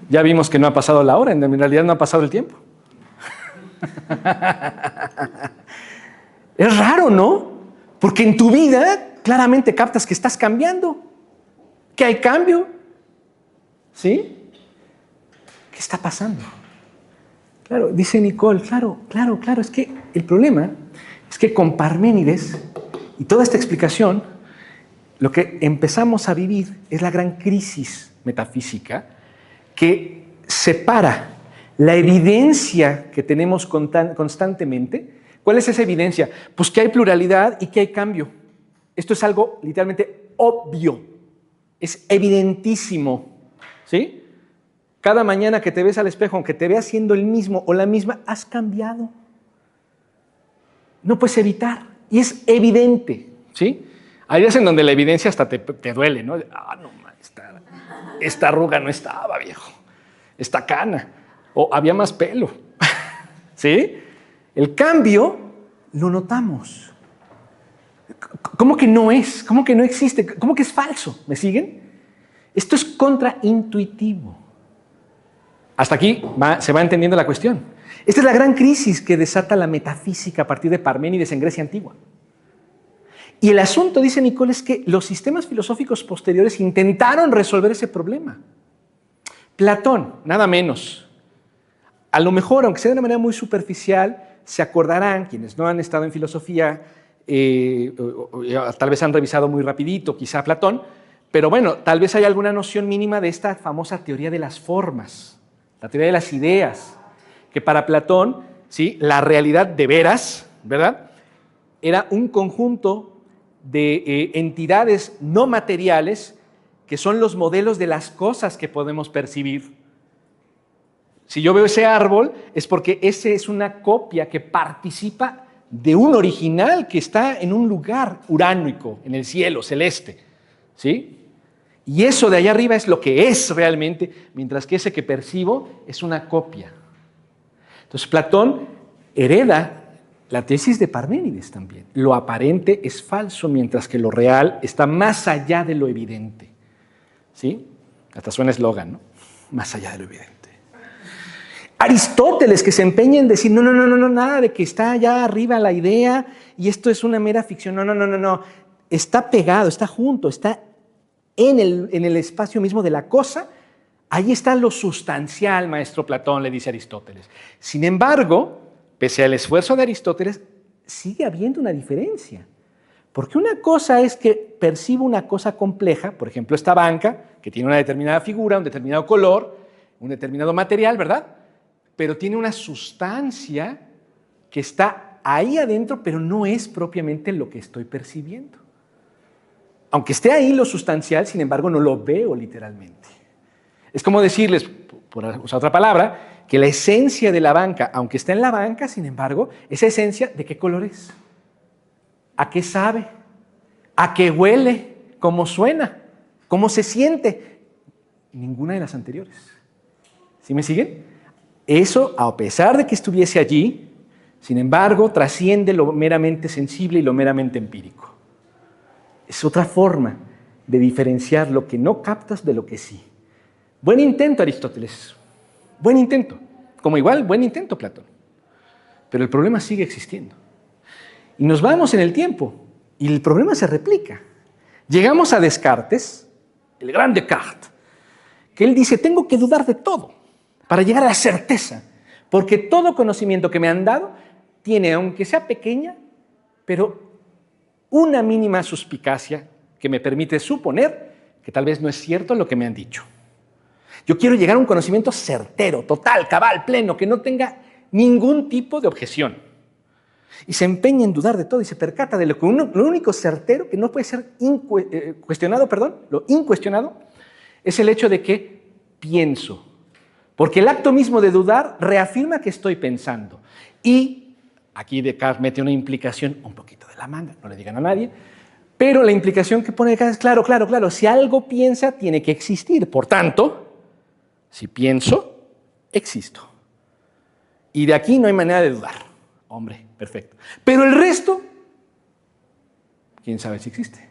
ya vimos que no ha pasado la hora, en realidad no ha pasado el tiempo. Es raro, ¿no? Porque en tu vida claramente captas que estás cambiando, que hay cambio. ¿Sí? ¿Qué está pasando? Claro, dice Nicole, claro, es que el problema es que con Parménides y toda esta explicación, lo que empezamos a vivir es la gran crisis metafísica que separa la evidencia que tenemos constantemente. ¿Cuál es esa evidencia? Pues que hay pluralidad y que hay cambio. Esto es algo literalmente obvio, es evidentísimo, ¿sí? Cada mañana que te ves al espejo, aunque te veas siendo el mismo o la misma, has cambiado. No puedes evitar, y es evidente, ¿sí? Hay días en donde la evidencia hasta te duele, ¿no? Ah, no, man, esta arruga no estaba, viejo. Esta cana. O había más pelo. ¿Sí? El cambio lo notamos. ¿Cómo que no es? ¿Cómo que no existe? ¿Cómo que es falso? ¿Me siguen? Esto es contraintuitivo. Hasta aquí se va entendiendo la cuestión. Esta es la gran crisis que desata la metafísica a partir de Parménides en Grecia antigua. Y el asunto, dice Nicole, es que los sistemas filosóficos posteriores intentaron resolver ese problema. Platón, nada menos. A lo mejor, aunque sea de una manera muy superficial, se acordarán, quienes no han estado en filosofía, tal vez han revisado muy rapidito, quizá Platón, pero bueno, tal vez hay alguna noción mínima de esta famosa teoría de las formas, la teoría de las ideas, que para Platón, ¿sí?, la realidad de veras, ¿verdad?, era un conjunto de entidades no materiales que son los modelos de las cosas que podemos percibir. Si yo veo ese árbol, es porque ese es una copia que participa de un original que está en un lugar uránico, en el cielo celeste, ¿sí? Y eso de allá arriba es lo que es realmente, mientras que ese que percibo es una copia. Entonces Platón hereda la tesis de Parménides también. Lo aparente es falso, mientras que lo real está más allá de lo evidente. ¿Sí? Hasta suena eslogan, ¿no? Más allá de lo evidente. Aristóteles, que se empeña en decir, no, nada de que está allá arriba la idea y esto es una mera ficción. No. está pegado, está junto, está en el espacio mismo de la cosa. Ahí está lo sustancial, maestro Platón, le dice Aristóteles. Sin embargo, pese al esfuerzo de Aristóteles, sigue habiendo una diferencia. Porque una cosa es que percibo una cosa compleja, por ejemplo, esta banca, que tiene una determinada figura, un determinado color, un determinado material, ¿verdad? Pero tiene una sustancia que está ahí adentro, pero no es propiamente lo que estoy percibiendo. Aunque esté ahí lo sustancial, sin embargo, no lo veo literalmente. Es como decirles, por usar otra palabra, que la esencia de la banca, aunque está en la banca, sin embargo, esa esencia, ¿de qué color es? ¿A qué sabe? ¿A qué huele? ¿Cómo suena? ¿Cómo se siente? Ninguna de las anteriores. ¿Sí me siguen? Eso, a pesar de que estuviese allí, sin embargo, trasciende lo meramente sensible y lo meramente empírico. Es otra forma de diferenciar lo que no captas de lo que sí. Buen intento, Aristóteles. Buen intento. Como igual, buen intento, Platón. Pero el problema sigue existiendo. Y nos vamos en el tiempo y el problema se replica. Llegamos a Descartes, el gran Descartes, que él dice, tengo que dudar de todo para llegar a la certeza, porque todo conocimiento que me han dado tiene, aunque sea pequeña, pero una mínima suspicacia que me permite suponer que tal vez no es cierto lo que me han dicho. Yo quiero llegar a un conocimiento certero, total, cabal, pleno, que no tenga ningún tipo de objeción. Y se empeña en dudar de todo y se percata de lo único certero, que no puede ser cuestionado, lo incuestionado, es el hecho de que pienso. Porque el acto mismo de dudar reafirma que estoy pensando. Y aquí Descartes mete una implicación un poquito de la manga, no le digan a nadie, pero la implicación que pone Descartes es claro, si algo piensa, tiene que existir. Por tanto, si pienso, existo. Y de aquí no hay manera de dudar. Hombre, perfecto. Pero el resto, quién sabe si existe.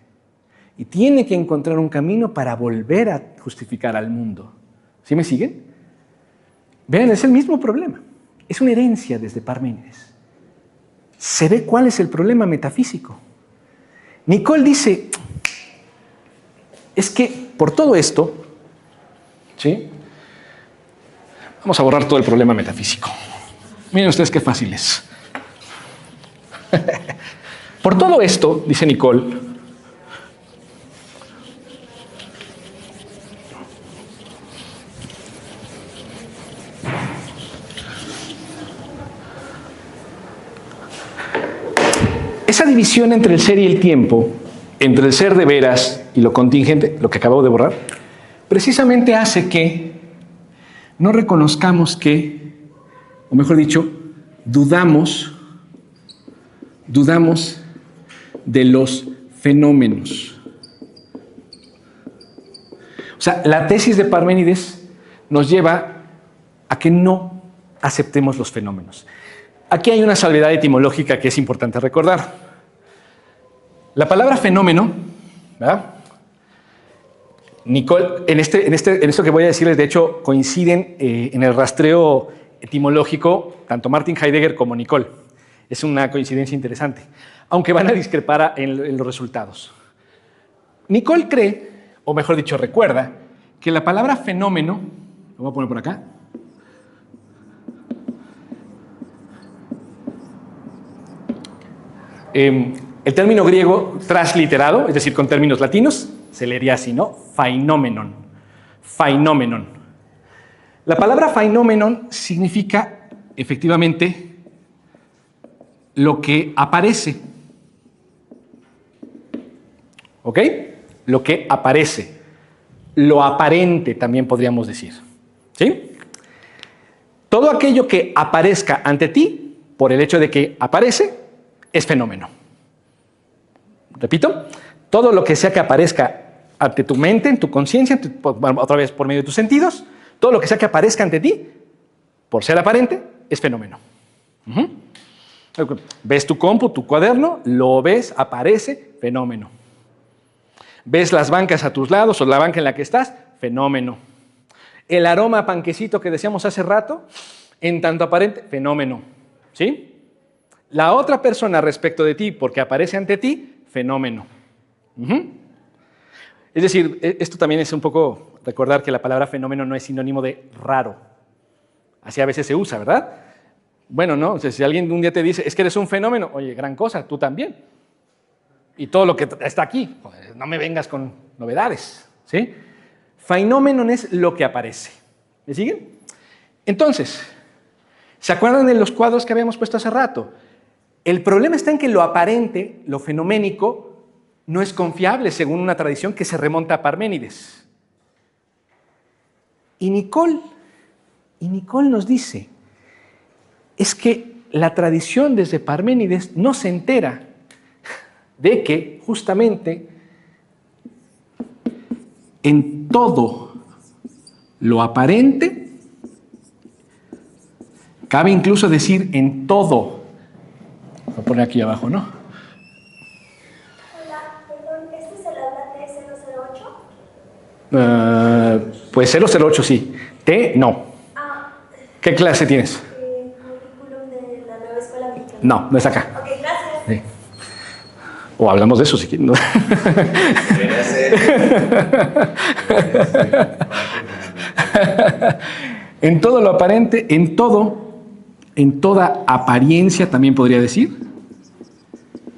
Y tiene que encontrar un camino para volver a justificar al mundo. ¿Sí me siguen? Vean, es el mismo problema. Es una herencia desde Parménides. Se ve cuál es el problema metafísico. Nicole dice, es que por todo esto, ¿sí? Vamos a borrar todo el problema metafísico. Miren ustedes qué fácil es. Por todo esto, dice Nicole, esa división entre el ser y el tiempo, entre el ser de veras y lo contingente, lo que acabo de borrar, precisamente hace que no reconozcamos que, o mejor dicho, dudamos de los fenómenos. O sea, la tesis de Parménides nos lleva a que no aceptemos los fenómenos. Aquí hay una salvedad etimológica que es importante recordar. La palabra fenómeno, ¿verdad? Nicole, en esto que voy a decirles, de hecho, coinciden en el rastreo etimológico tanto Martin Heidegger como Nicole. Es una coincidencia interesante, aunque van a discrepar en los resultados. Nicole cree, o mejor dicho, recuerda, que la palabra fenómeno, lo voy a poner por acá, el término griego transliterado, es decir, con términos latinos, se leería así, ¿no? Fainomenon. Fainomenon. La palabra fainomenon significa, efectivamente, lo que aparece. ¿Ok? Lo que aparece. Lo aparente, también podríamos decir. ¿Sí? Todo aquello que aparezca ante ti, por el hecho de que aparece, es fenómeno. Repito, todo lo que sea que aparezca ante tu mente, en tu conciencia, otra vez por medio de tus sentidos, todo lo que sea que aparezca ante ti, por ser aparente, es fenómeno. Ves tu compu, tu cuaderno, lo ves, aparece, fenómeno. Ves las bancas a tus lados o la banca en la que estás, fenómeno. El aroma a panquecito que decíamos hace rato, en tanto aparente, fenómeno. ¿Sí? La otra persona respecto de ti, porque aparece ante ti, fenómeno. Es decir, esto también es un poco recordar que la palabra fenómeno no es sinónimo de raro. Así a veces se usa, ¿verdad? Bueno, no, o sea, si alguien un día te dice, es que eres un fenómeno, oye, gran cosa, tú también. Y todo lo que está aquí, pues, no me vengas con novedades, ¿sí? Fenómeno es lo que aparece. ¿Me siguen? Entonces, ¿se acuerdan de los cuadros que habíamos puesto hace rato? El problema está en que lo aparente, lo fenoménico, no es confiable según una tradición que se remonta a Parménides. Y Nicole nos dice, es que la tradición desde Parménides no se entera de que justamente en todo lo aparente, cabe incluso decir en todo, voy a poner aquí abajo, ¿no? Hola, perdón, ¿este es el aula T008? Pues 008 sí, T no. ¿Qué clase tienes? Currículum de la nueva escuela mexicana. No es acá. Ok, gracias. Sí. O hablamos de eso si quieren. ¿No? En todo lo aparente, en toda apariencia también podría decir,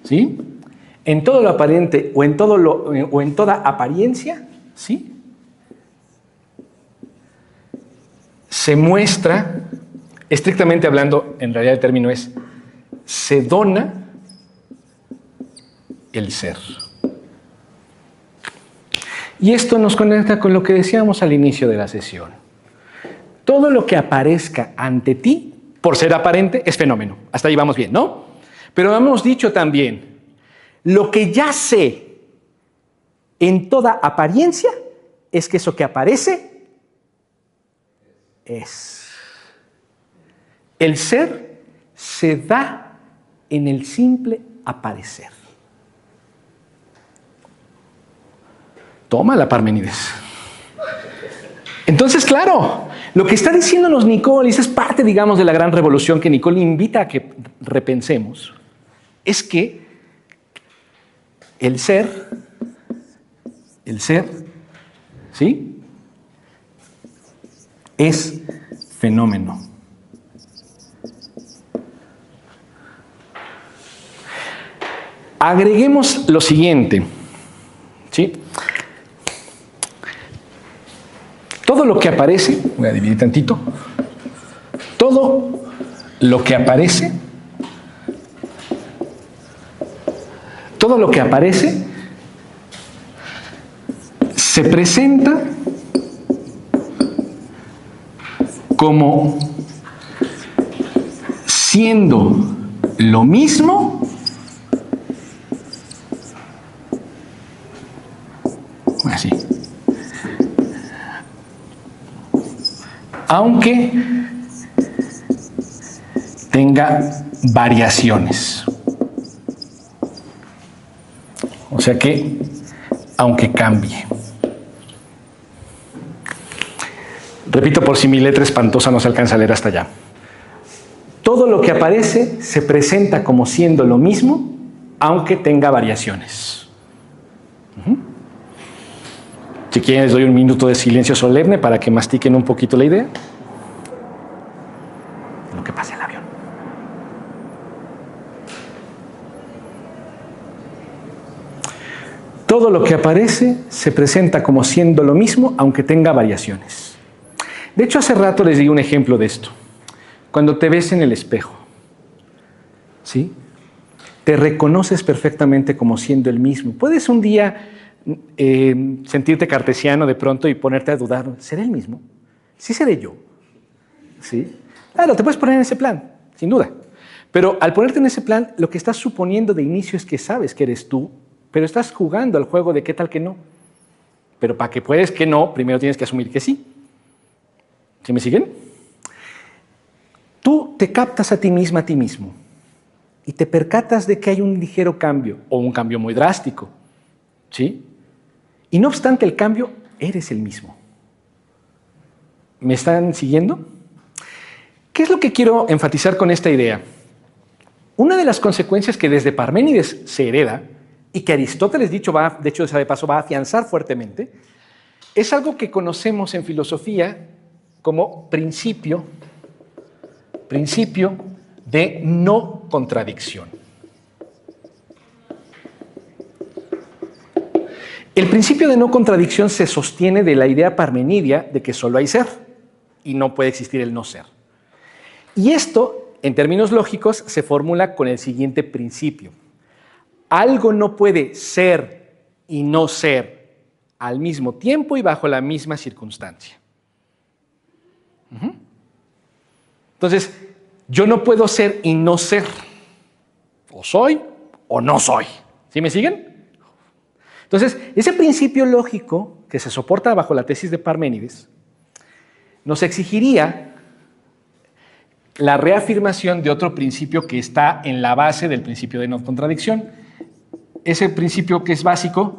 ¿sí? En todo lo aparente o en toda apariencia, ¿sí? Se muestra, estrictamente hablando, en realidad el término es, se dona el ser. Y esto nos conecta con lo que decíamos al inicio de la sesión. Todo lo que aparezca ante ti, por ser aparente, es fenómeno. Hasta ahí vamos bien, ¿no? Pero hemos dicho también, lo que ya sé en toda apariencia es que eso que aparece es. El ser se da en el simple aparecer. Toma la Parménides. Entonces, claro, lo que está diciéndonos Nicole, y esa es parte, digamos, de la gran revolución que Nicole invita a que repensemos, es que el ser, ¿sí? Es fenómeno. Agreguemos lo siguiente, ¿sí? Todo lo que aparece, voy a dividir tantito, todo lo que aparece se presenta como siendo lo mismo así, aunque tenga variaciones. O sea que, aunque cambie. Repito por si mi letra espantosa no se alcanza a leer hasta allá. Todo lo que aparece se presenta como siendo lo mismo, aunque tenga variaciones. Si quieren, les doy un minuto de silencio solemne para que mastiquen un poquito la idea. Lo que pasa en el avión. Todo lo que aparece se presenta como siendo lo mismo, aunque tenga variaciones. De hecho, hace rato les di un ejemplo de esto. Cuando te ves en el espejo, ¿sí? Te reconoces perfectamente como siendo el mismo. Puedes un día sentirte cartesiano de pronto y ponerte a dudar, ¿seré el mismo? ¿Sí seré yo? ¿Sí? Claro, te puedes poner en ese plan, sin duda. Pero al ponerte en ese plan, lo que estás suponiendo de inicio es que sabes que eres tú, pero estás jugando al juego de qué tal que no. Pero para que puedes que no, primero tienes que asumir que sí. ¿Sí me siguen? Tú te captas a ti misma, a ti mismo, y te percatas de que hay un ligero cambio, o un cambio muy drástico, ¿sí? Y no obstante el cambio, eres el mismo. ¿Me están siguiendo? ¿Qué es lo que quiero enfatizar con esta idea? Una de las consecuencias que desde Parménides se hereda y que Aristóteles, de hecho, de paso, va a afianzar fuertemente, es algo que conocemos en filosofía como principio de no contradicción. El principio de no contradicción se sostiene de la idea parmenidia de que solo hay ser y no puede existir el no ser. Y esto, en términos lógicos, se formula con el siguiente principio. Algo no puede ser y no ser al mismo tiempo y bajo la misma circunstancia. Entonces, yo no puedo ser y no ser. O soy o no soy. ¿Sí me siguen? Entonces, ese principio lógico que se soporta bajo la tesis de Parménides nos exigiría la reafirmación de otro principio que está en la base del principio de no contradicción. Ese principio que es básico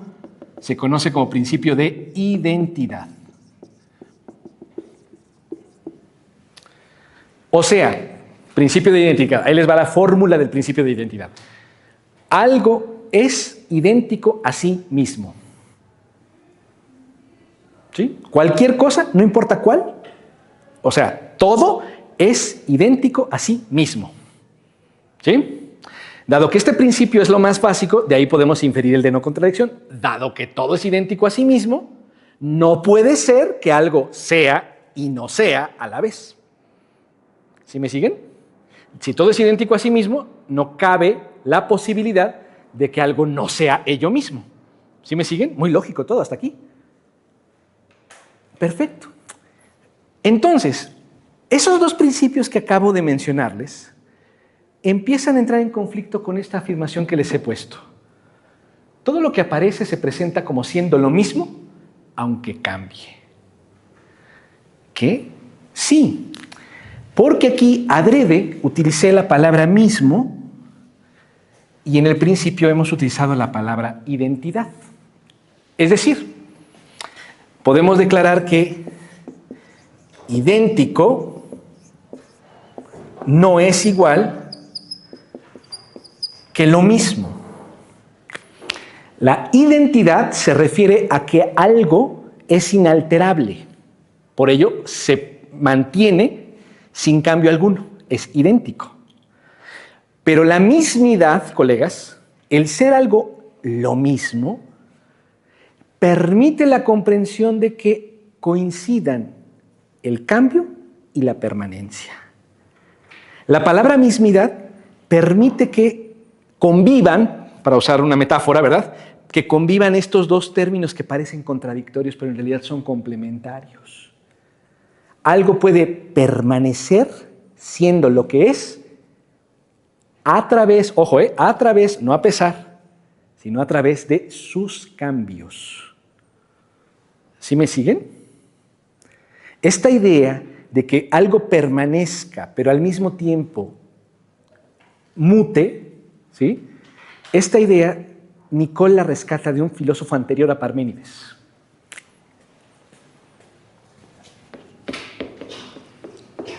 se conoce como principio de identidad. O sea, principio de identidad. Ahí les va la fórmula del principio de identidad. Algo es idéntico a sí mismo. ¿Sí? Cualquier cosa, no importa cuál, o sea, todo es idéntico a sí mismo. ¿Sí? Dado que este principio es lo más básico, de ahí podemos inferir el de no contradicción. Dado que todo es idéntico a sí mismo, no puede ser que algo sea y no sea a la vez. ¿Sí me siguen? Si todo es idéntico a sí mismo, no cabe la posibilidad de que algo no sea ello mismo. ¿Sí me siguen? Muy lógico todo hasta aquí. Perfecto. Entonces, esos dos principios que acabo de mencionarles empiezan a entrar en conflicto con esta afirmación que les he puesto. Todo lo que aparece se presenta como siendo lo mismo, aunque cambie. ¿Qué? Sí, porque aquí adrede utilicé la palabra mismo y en el principio hemos utilizado la palabra identidad. Es decir, podemos declarar que idéntico no es igual que lo mismo. La identidad se refiere a que algo es inalterable. Por ello, se mantiene sin cambio alguno. Es idéntico. Pero la mismidad, colegas, el ser algo lo mismo, permite la comprensión de que coincidan el cambio y la permanencia. La palabra mismidad permite que convivan, para usar una metáfora, ¿verdad?, que convivan estos dos términos que parecen contradictorios, pero en realidad son complementarios. Algo puede permanecer siendo lo que es a través, ojo, a través, no a pesar, sino a través de sus cambios. ¿Sí me siguen? Esta idea de que algo permanezca, pero al mismo tiempo mute, ¿sí? Esta idea Nicole la rescata de un filósofo anterior a Parménides.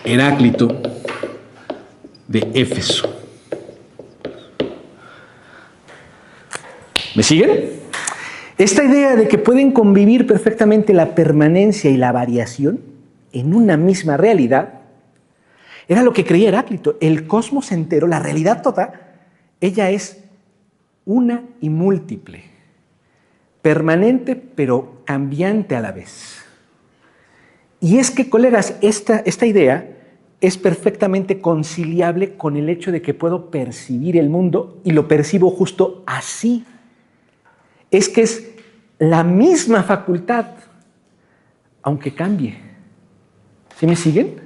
Heráclito de Éfeso. ¿Me siguen? Esta idea de que pueden convivir perfectamente la permanencia y la variación en una misma realidad era lo que creía Heráclito. El cosmos entero, la realidad toda, ella es una y múltiple, permanente pero cambiante a la vez. Y es que, colegas, esta idea es perfectamente conciliable con el hecho de que puedo percibir el mundo y lo percibo justo así. Es que es la misma facultad, aunque cambie. ¿Sí me siguen?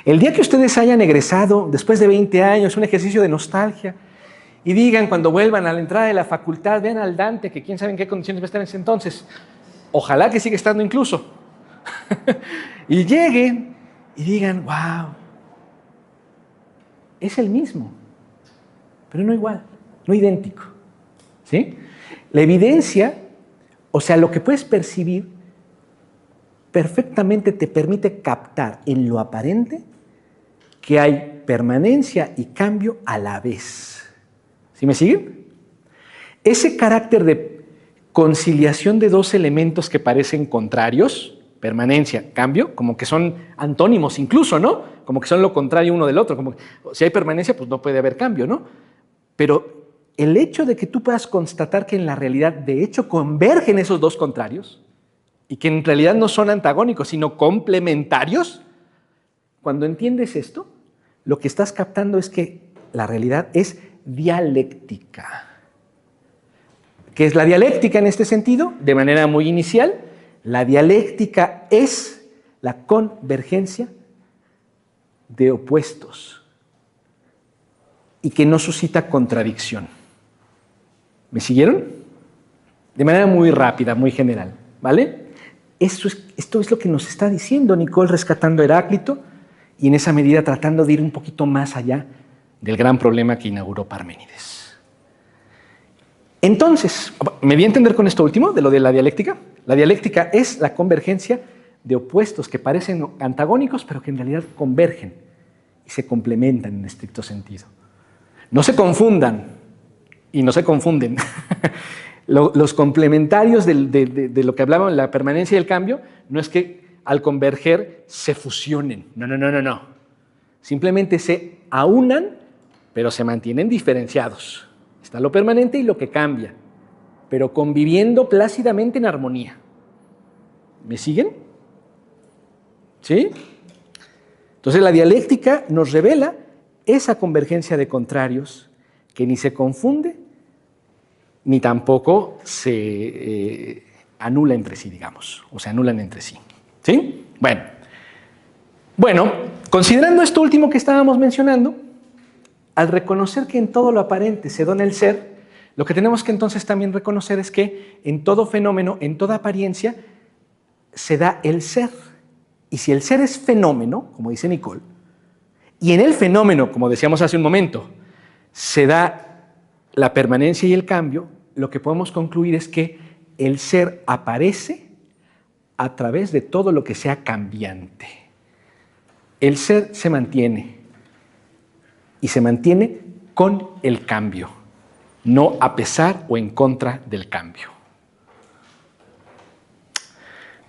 El día que ustedes hayan egresado, después de 20 años, un ejercicio de nostalgia, y digan cuando vuelvan a la entrada de la facultad, vean al Dante, que quién sabe en qué condiciones va a estar en ese entonces. Ojalá que siga estando incluso. Y lleguen y digan, wow, es el mismo, pero no igual, no idéntico. ¿Sí? La evidencia, o sea, lo que puedes percibir, perfectamente te permite captar en lo aparente que hay permanencia y cambio a la vez. ¿Sí me siguen? ese carácter de conciliación de dos elementos que parecen contrarios, permanencia, cambio, como que son antónimos incluso, ¿no? Como que son lo contrario uno del otro. Como que, si hay permanencia, pues no puede haber cambio, ¿no? Pero el hecho de que tú puedas constatar que en la realidad de hecho convergen esos dos contrarios y que en realidad no son antagónicos, sino complementarios, cuando entiendes esto, lo que estás captando es que la realidad es dialéctica. ¿Qué es la dialéctica en este sentido? De manera muy inicial, la dialéctica es la convergencia de opuestos y que no suscita contradicción. ¿Me siguieron? De manera muy rápida, muy general, ¿vale? Esto es lo que nos está diciendo Nicole rescatando a Heráclito y en esa medida tratando de ir un poquito más allá del gran problema que inauguró Parménides. Entonces, ¿me di a entender con esto último, de lo de la dialéctica? La dialéctica es la convergencia de opuestos que parecen antagónicos, pero que en realidad convergen y se complementan en estricto sentido. No se confundan y no se confunden. Los complementarios de lo que hablábamos, la permanencia y el cambio, no es que al converger se fusionen. No. Simplemente se aunan, pero se mantienen diferenciados. Está lo permanente y lo que cambia, pero conviviendo plácidamente en armonía. ¿Me siguen? ¿Sí? Entonces la dialéctica nos revela esa convergencia de contrarios que ni se confunde ni tampoco se anula entre sí, digamos, o se anulan entre sí. ¿Sí? Bueno, considerando esto último que estábamos mencionando, al reconocer que en todo lo aparente se dona el ser, lo que tenemos que entonces también reconocer es que en todo fenómeno, en toda apariencia, se da el ser. Y si el ser es fenómeno, como dice Nicole, y en el fenómeno, como decíamos hace un momento, se da la permanencia y el cambio, lo que podemos concluir es que el ser aparece a través de todo lo que sea cambiante. El ser se mantiene. Y se mantiene con el cambio, no a pesar o en contra del cambio.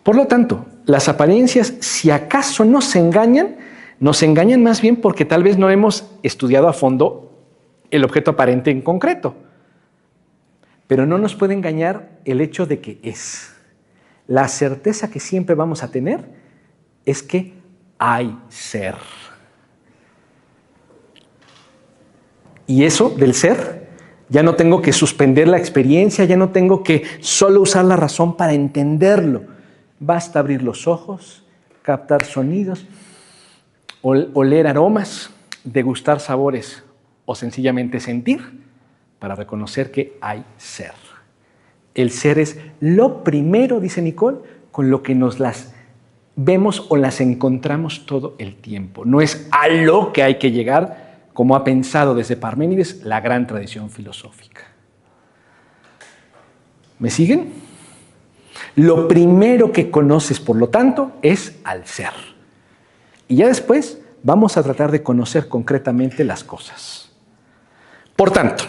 Por lo tanto, las apariencias, si acaso nos engañan más bien porque tal vez no hemos estudiado a fondo el objeto aparente en concreto. Pero no nos puede engañar el hecho de que es. La certeza que siempre vamos a tener es que hay ser. Y eso del ser, ya no tengo que suspender la experiencia, ya no tengo que solo usar la razón para entenderlo. Basta abrir los ojos, captar sonidos, oler aromas, degustar sabores o sencillamente sentir para reconocer que hay ser. El ser es lo primero, dice Nicole, con lo que nos las vemos o las encontramos todo el tiempo. No es a lo que hay que llegar, como ha pensado desde Parménides la gran tradición filosófica. ¿Me siguen? Lo primero que conoces, por lo tanto, es al ser. Y ya después vamos a tratar de conocer concretamente las cosas. Por tanto,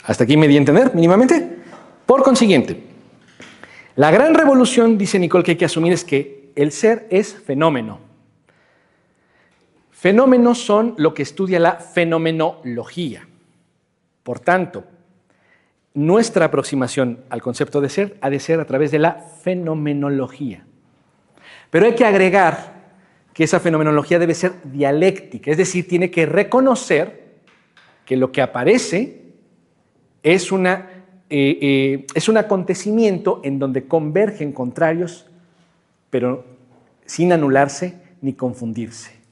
¿hasta aquí me di a entender mínimamente? Por consiguiente, la gran revolución, dice Nicole, que hay que asumir es que el ser es fenómeno. Fenómenos son lo que estudia la fenomenología. Por tanto, nuestra aproximación al concepto de ser ha de ser a través de la fenomenología. Pero hay que agregar que esa fenomenología debe ser dialéctica, es decir, tiene que reconocer que lo que aparece es un acontecimiento en donde convergen contrarios, pero sin anularse ni confundirse.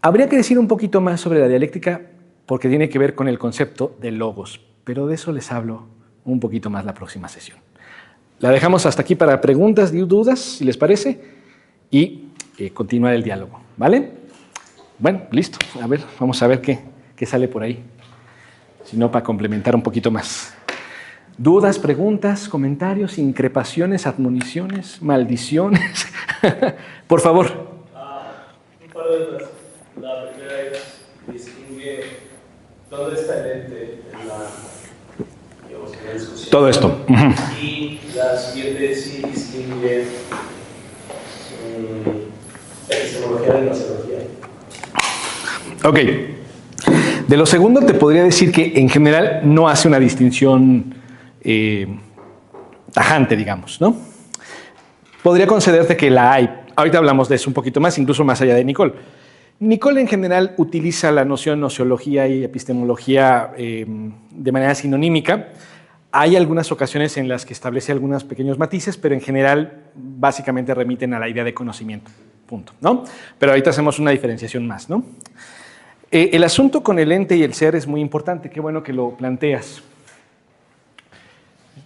Habría que decir un poquito más sobre la dialéctica porque tiene que ver con el concepto de logos, pero de eso les hablo un poquito más la próxima sesión. La dejamos hasta aquí para preguntas y dudas, si les parece, y continuar el diálogo, ¿vale? Bueno, listo. A ver, vamos a ver qué sale por ahí, si no, para complementar un poquito más. ¿Dudas, preguntas, comentarios, increpaciones, admoniciones, maldiciones? Por favor. Un par de dudas. La primera es, distingue ¿Dónde está el ente en la, digamos, en la discusión? Todo esto. Y la siguiente sí distingue epistemología de gnoseología. Ok. De lo segundo te podría decir que en general no hace una distinción tajante, digamos, ¿no? Podría concederte que la hay. Ahorita hablamos de eso un poquito más, incluso más allá de Nicole. Nicole en general utiliza la noción gnoseología y epistemología de manera sinonímica. Hay algunas ocasiones en las que establece algunos pequeños matices, pero en general básicamente remiten a la idea de conocimiento, punto, ¿no? Pero ahorita hacemos una diferenciación más, ¿no? El asunto con el ente y el ser es muy importante, qué bueno que lo planteas.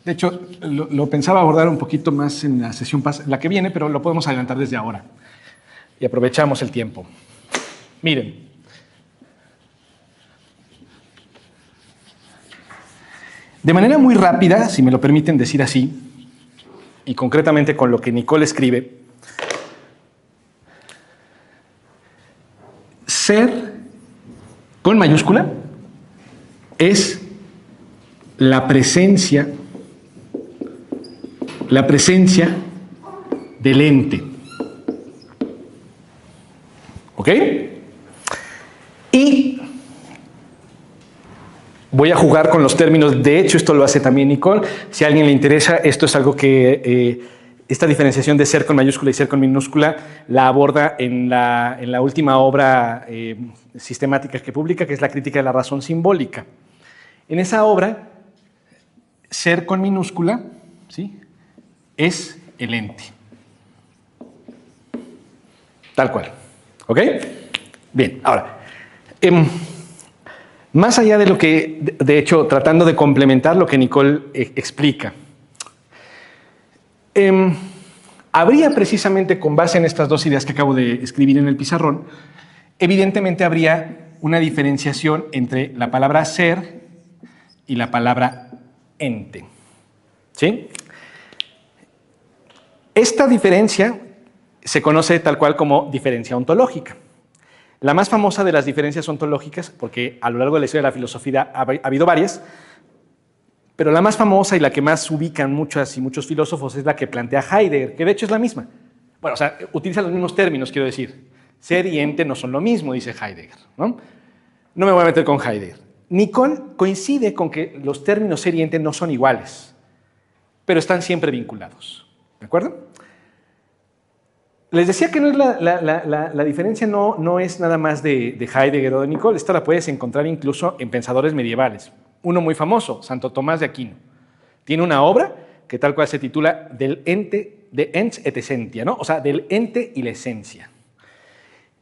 De hecho, lo pensaba abordar un poquito más en la sesión la que viene, pero lo podemos adelantar desde ahora. Y aprovechamos el tiempo. Miren. De manera muy rápida, si me lo permiten decir así, y concretamente con lo que Nicole escribe, ser con mayúscula es la presencia del ente. ¿Ok? Y voy a jugar con los términos. De hecho, esto lo hace también Nicole. Si a alguien le interesa, esto es algo que esta diferenciación de ser con mayúscula y ser con minúscula la aborda en la última obra sistemática que publica, que es la Crítica de la razón simbólica. En esa obra, ser con minúscula, ¿sí?, es el ente. Tal cual. ¿Ok? Bien, ahora, más allá de lo que, de hecho, tratando de complementar lo que Nicole explica, habría precisamente, con base en estas dos ideas que acabo de escribir en el pizarrón, evidentemente habría una diferenciación entre la palabra ser y la palabra ente. ¿Sí? Esta diferencia se conoce tal cual como diferencia ontológica. La más famosa de las diferencias ontológicas, porque a lo largo de la historia de la filosofía ha habido varias, pero la más famosa y la que más ubican muchas y muchos filósofos es la que plantea Heidegger, que de hecho es la misma. Bueno, o sea, utiliza los mismos términos, quiero decir. Ser y ente no son lo mismo, dice Heidegger, ¿no? No me voy a meter con Heidegger. Nicole coincide con que los términos ser y ente no son iguales, pero están siempre vinculados. ¿De acuerdo? Les decía que no es la diferencia no es nada más de Heidegger o de Nicole. Esta la puedes encontrar incluso en pensadores medievales. Uno muy famoso, Santo Tomás de Aquino. Tiene una obra que tal cual se titula Del ente, de ens et essentia, ¿no? O sea, del ente y la esencia.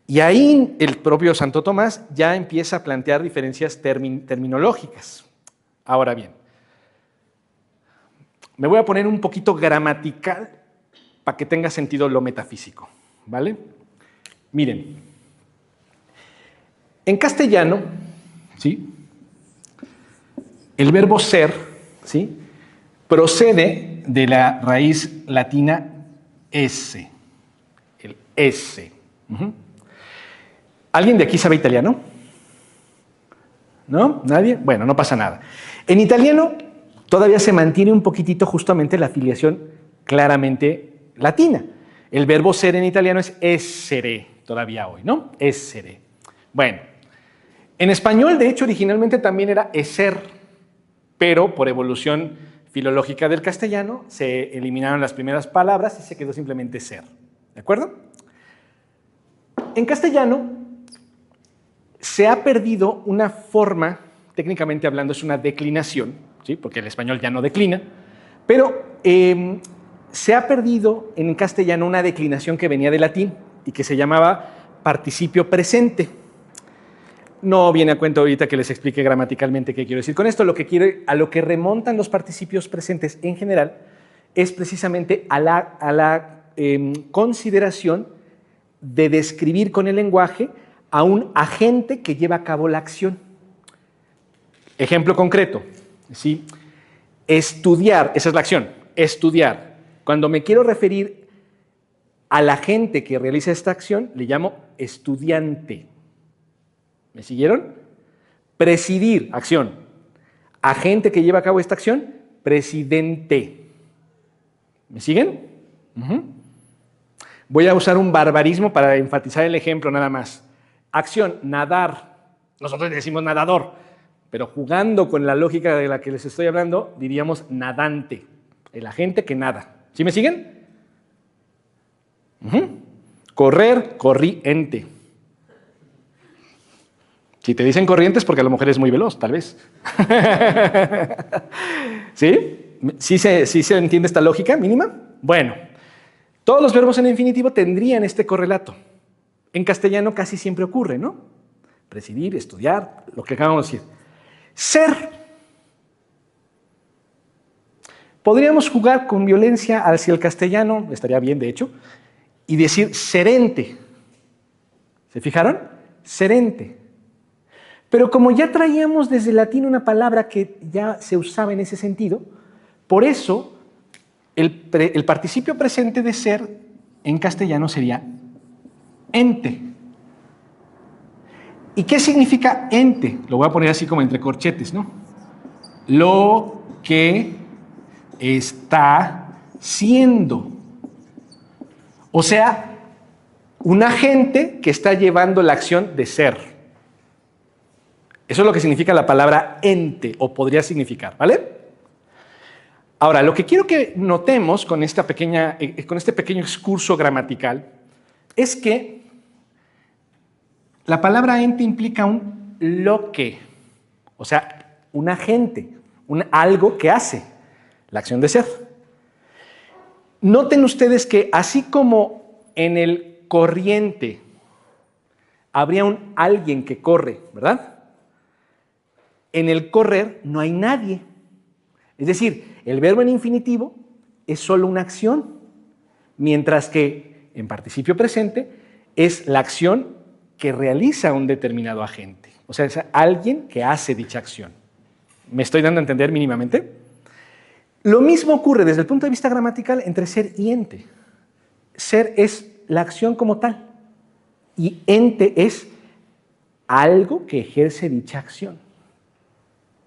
Y ahí el propio Santo Tomás ya empieza a plantear diferencias terminológicas. Ahora bien, me voy a poner un poquito gramatical para que tenga sentido lo metafísico, ¿vale? Miren, en castellano, ¿sí?, el verbo ser, ¿sí?, procede de la raíz latina esse, el esse. ¿Alguien de aquí sabe italiano? ¿No? ¿Nadie? Bueno, no pasa nada. En italiano todavía se mantiene un poquitito justamente la filiación claramente latina. El verbo ser en italiano es essere, todavía hoy, ¿no? Essere. Bueno, en español, de hecho, originalmente también era esser, pero por evolución filológica del castellano se eliminaron las primeras palabras y se quedó simplemente ser. ¿De acuerdo? En castellano se ha perdido una forma, técnicamente hablando es una declinación, ¿sí?, porque el español ya no declina, pero se ha perdido en castellano una declinación que venía del latín y que se llamaba participio presente. No viene a cuento ahorita que les explique gramaticalmente qué quiero decir con esto. A lo que remontan los participios presentes en general es precisamente a la consideración de describir con el lenguaje a un agente que lleva a cabo la acción. Ejemplo concreto, ¿sí? Estudiar, esa es la acción, estudiar. Cuando me quiero referir al agente que realiza esta acción, le llamo estudiante. ¿Me siguieron? Presidir, acción. Agente que lleva a cabo esta acción, presidente. ¿Me siguen? Voy a usar un barbarismo para enfatizar el ejemplo nada más. Acción, nadar. Nosotros decimos nadador, pero jugando con la lógica de la que les estoy hablando, diríamos nadante. El agente que nada. ¿Sí me siguen? Correr, corriente. Si te dicen corriente es porque a lo mejor es muy veloz, tal vez. ¿Sí? ¿Sí se entiende esta lógica mínima? Bueno, todos los verbos en infinitivo tendrían este correlato. En castellano casi siempre ocurre, ¿no? Presidir, estudiar, lo que acabamos de decir. Ser. Podríamos jugar con violencia hacia el castellano, estaría bien de hecho, y decir serente. ¿Se fijaron? Serente. Pero como ya traíamos desde el latín una palabra que ya se usaba en ese sentido, por eso el participio presente de ser en castellano sería ente. ¿Y qué significa ente? Lo voy a poner así como entre corchetes, ¿no? Lo que está siendo. O sea, un agente que está llevando la acción de ser. Eso es lo que significa la palabra ente, o podría significar, ¿vale? Ahora, lo que quiero que notemos con este pequeño excurso gramatical es que la palabra ente implica un lo que, o sea, un agente, algo que hace la acción de ser. Noten ustedes que así como en el corriente habría un alguien que corre, ¿verdad? En el correr no hay nadie. Es decir, el verbo en infinitivo es solo una acción, mientras que en participio presente es la acción que realiza un determinado agente. O sea, es alguien que hace dicha acción. ¿Me estoy dando a entender mínimamente? Lo mismo ocurre desde el punto de vista gramatical entre ser y ente. Ser es la acción como tal y ente es algo que ejerce dicha acción.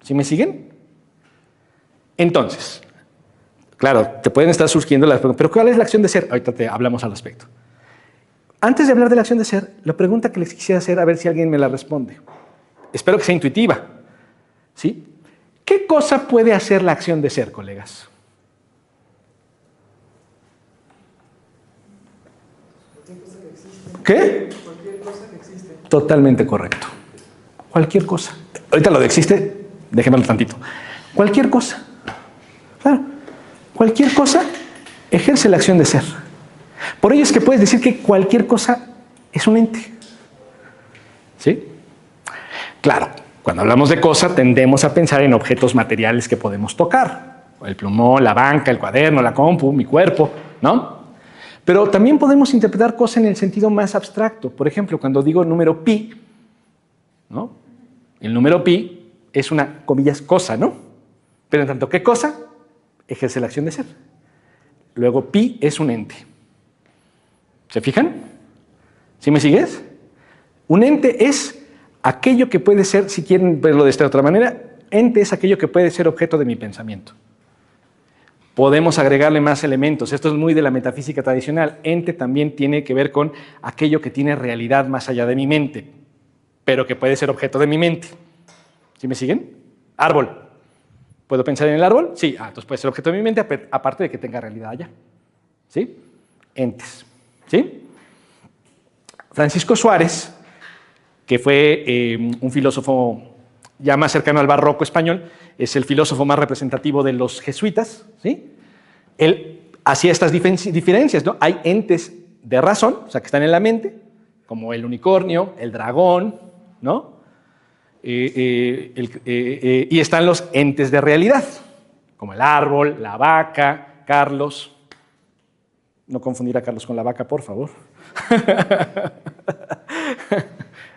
¿Sí me siguen? Entonces, claro, te pueden estar surgiendo las preguntas, pero ¿cuál es la acción de ser? Ahorita te hablamos al respecto. Antes de hablar de la acción de ser, la pregunta que les quisiera hacer, a ver si alguien me la responde. Espero que sea intuitiva. ¿Sí? ¿Qué cosa puede hacer la acción de ser, colegas? ¿Qué? Cualquier cosa que existe. Totalmente correcto. Cualquier cosa. Ahorita lo de existe, déjenmelo tantito. Cualquier cosa. Claro. Cualquier cosa ejerce la acción de ser. Por ello es que puedes decir que cualquier cosa es un ente. ¿Sí? Claro, cuando hablamos de cosa tendemos a pensar en objetos materiales que podemos tocar. El plumón, la banca, el cuaderno, la compu, mi cuerpo, ¿no? Pero también podemos interpretar cosa en el sentido más abstracto. Por ejemplo, cuando digo número pi, ¿no? El número pi es una, comillas, cosa, ¿no? Pero en tanto que cosa, ejerce la acción de ser. Luego pi es un ente. ¿Se fijan? ¿Sí me sigues? Un ente es aquello que puede ser, si quieren verlo de esta otra manera, ente es aquello que puede ser objeto de mi pensamiento. Podemos agregarle más elementos. Esto es muy de la metafísica tradicional. Ente también tiene que ver con aquello que tiene realidad más allá de mi mente, pero que puede ser objeto de mi mente. ¿Sí me siguen? Árbol. ¿Puedo pensar en el árbol? Sí. Entonces puede ser objeto de mi mente, aparte de que tenga realidad allá. ¿Sí? Entes. ¿Sí? Francisco Suárez, que fue un filósofo ya más cercano al barroco español, es el filósofo más representativo de los jesuitas, ¿sí? Él hacía estas diferencias, ¿no? Hay entes de razón, o sea, que están en la mente, como el unicornio, el dragón, ¿no? Y están los entes de realidad, como el árbol, la vaca, Carlos. No confundir a Carlos con la vaca, por favor.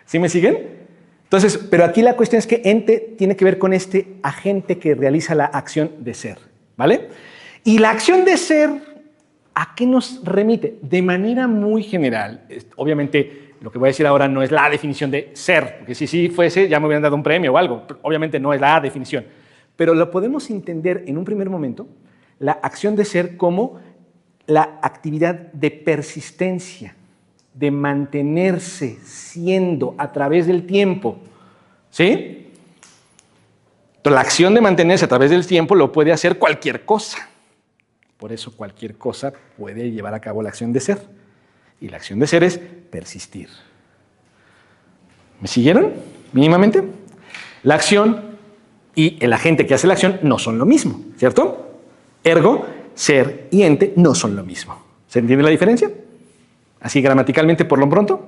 ¿Sí me siguen? Entonces, pero aquí la cuestión es que ente tiene que ver con este agente que realiza la acción de ser, ¿vale? Y la acción de ser, ¿a qué nos remite? De manera muy general, obviamente lo que voy a decir ahora no es la definición de ser, porque si sí fuese ya me hubieran dado un premio o algo. Obviamente no es la definición. Pero lo podemos entender en un primer momento, la acción de ser como la actividad de persistencia, de mantenerse siendo a través del tiempo. ¿Sí? Entonces, la acción de mantenerse a través del tiempo lo puede hacer cualquier cosa. Por eso cualquier cosa puede llevar a cabo la acción de ser. Y la acción de ser es persistir. ¿Me siguieron? Mínimamente. La acción y el agente que hace la acción no son lo mismo, ¿cierto? Ergo, ser y ente no son lo mismo. ¿Se entiende la diferencia? Así gramaticalmente por lo pronto.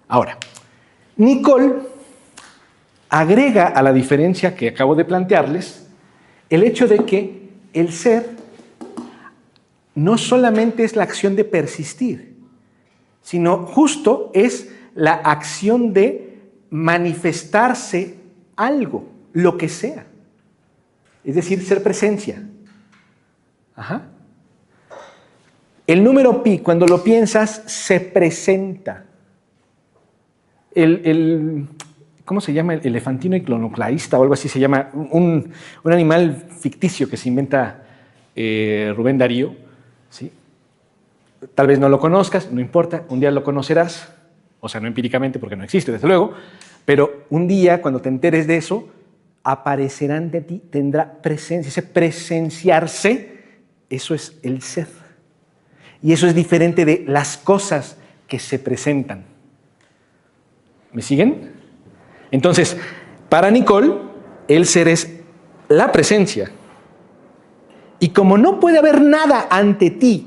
Ahora, Nicole agrega a la diferencia que acabo de plantearles el hecho de que el ser no solamente es la acción de persistir, sino justo es la acción de manifestarse algo, lo que sea. Es decir, ser presencia. Ajá. El número pi, cuando lo piensas, se presenta. ¿Cómo se llama? El elefantino iconoclaísta o algo así se llama. Un animal ficticio que se inventa Rubén Darío. ¿Sí? Tal vez no lo conozcas, no importa, un día lo conocerás. O sea, no empíricamente porque no existe, desde luego. Pero un día, cuando te enteres de eso, aparecerá ante ti, tendrá presencia. Ese presenciarse, eso es el ser. Y eso es diferente de las cosas que se presentan. ¿Me siguen? Entonces, para Nicole, el ser es la presencia. Y como no puede haber nada ante ti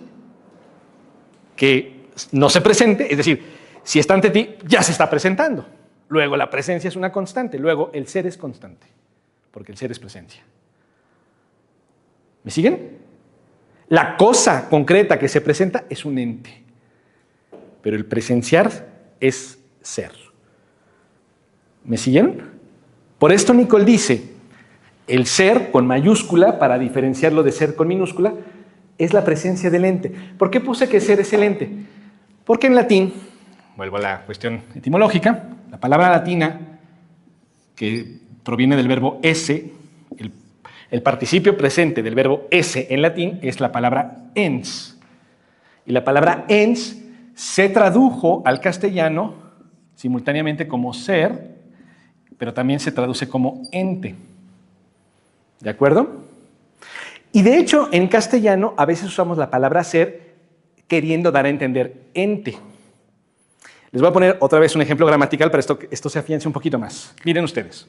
que no se presente, es decir, si está ante ti, ya se está presentando. Luego la presencia es una constante, luego el ser es constante, porque el ser es presencia. ¿Me siguen? La cosa concreta que se presenta es un ente, pero el presenciar es ser. ¿Me siguen? Por esto Nicole dice, el ser con mayúscula, para diferenciarlo de ser con minúscula, es la presencia del ente. ¿Por qué puse que ser es el ente? Porque en latín, vuelvo a la cuestión etimológica, la palabra latina que proviene del verbo esse, el participio presente del verbo esse en latín es la palabra ens. Y la palabra ens se tradujo al castellano simultáneamente como ser, pero también se traduce como ente. ¿De acuerdo? Y de hecho, en castellano a veces usamos la palabra ser queriendo dar a entender ente. Les voy a poner otra vez un ejemplo gramatical para esto se afiance un poquito más. Miren ustedes.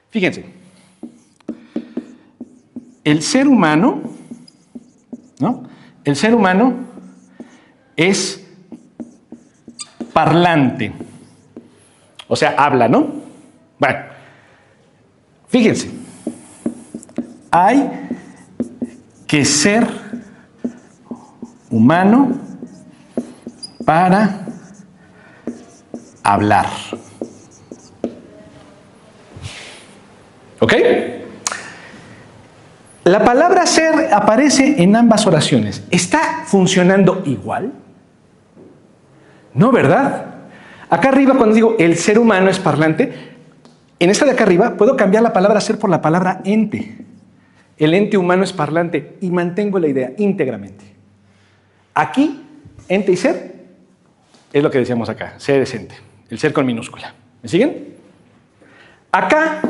Fíjense. El ser humano, ¿no? El ser humano es parlante. O sea, habla, ¿no? Bueno, fíjense. Hay que ser humano para hablar. ¿Ok? La palabra ser aparece en ambas oraciones. ¿Está funcionando igual? No, ¿verdad? Acá arriba, cuando digo el ser humano es parlante, en esta de acá arriba puedo cambiar la palabra ser por la palabra ente. El ente humano es parlante y mantengo la idea íntegramente. Aquí, ente y ser, es lo que decíamos acá, ser es ente, el ser con minúscula. ¿Me siguen? Acá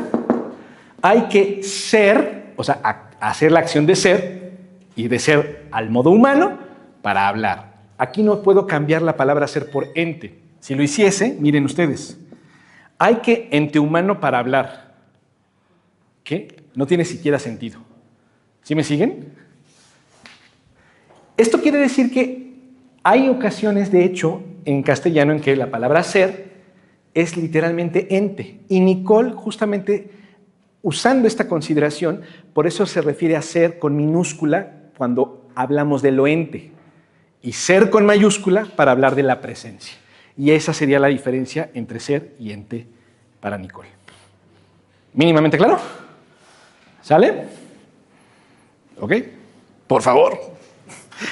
hay que ser, o sea, hacer la acción de ser y de ser al modo humano para hablar. Aquí no puedo cambiar la palabra ser por ente. Si lo hiciese, miren ustedes, hay que ente humano para hablar. ¿Qué? No tiene siquiera sentido. ¿Sí me siguen? Esto quiere decir que hay ocasiones, de hecho, en castellano en que la palabra ser es literalmente ente. Y Nicole, justamente usando esta consideración, por eso se refiere a ser con minúscula cuando hablamos de lo ente. Y ser con mayúscula para hablar de la presencia. Y esa sería la diferencia entre ser y ente para Nicole. ¿Mínimamente claro? ¿Sale? ¿Ok? Por favor.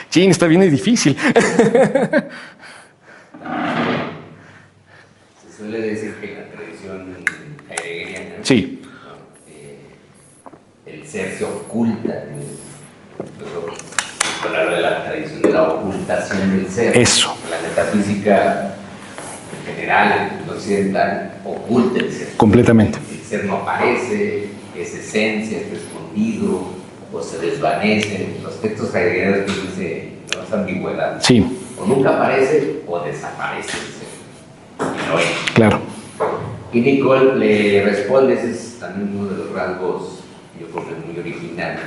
Chin, está bien difícil. suele decir que en la tradición heideggeriana, Sí. el ser se oculta. Por hablar de la tradición de la ocultación del ser. Eso. La metafísica en general, occidental, oculta el ser. Completamente. El ser no aparece, es esencia, está escondido, o se desvanece. Los textos heideggerianos tienen esa ambigüedad. Sí. O nunca aparece o desaparece el ser. Y no es. Claro. Y Nicole le responde, ese es también uno de los rasgos, yo creo que muy originales,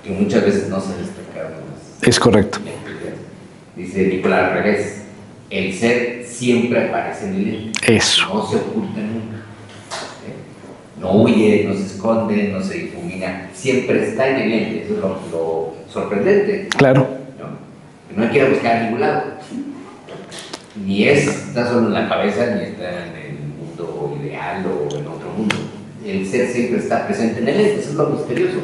que muchas veces no se destacan. Es correcto. Dice Nicole al revés, el ser siempre aparece en el ente. Eso. No se oculta nunca. No huye, no se esconde, no se difumina, siempre está en el ente. Eso es lo sorprendente. Claro. ¿No? No hay que ir a buscar a ningún lado. Ni está solo en la cabeza, ni está en el mundo ideal o en otro mundo. El ser siempre está presente en el ente. Eso es lo misterioso.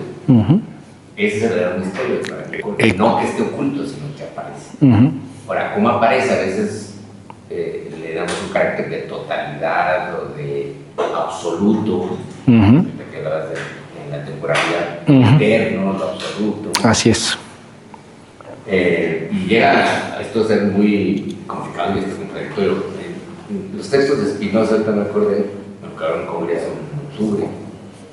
Ese es el verdadero misterio para mí. No que esté oculto, sino que aparece. Ahora, ¿cómo aparece? A veces le damos un carácter de totalidad o de absoluto. Que hablabas en la temporalidad, eterno, lo absoluto. Así es. Y llega a esto a ser muy complicado y esto contradictorio. En los textos de Spinoza, ahorita me acordé, me acabaron con Congreso en octubre,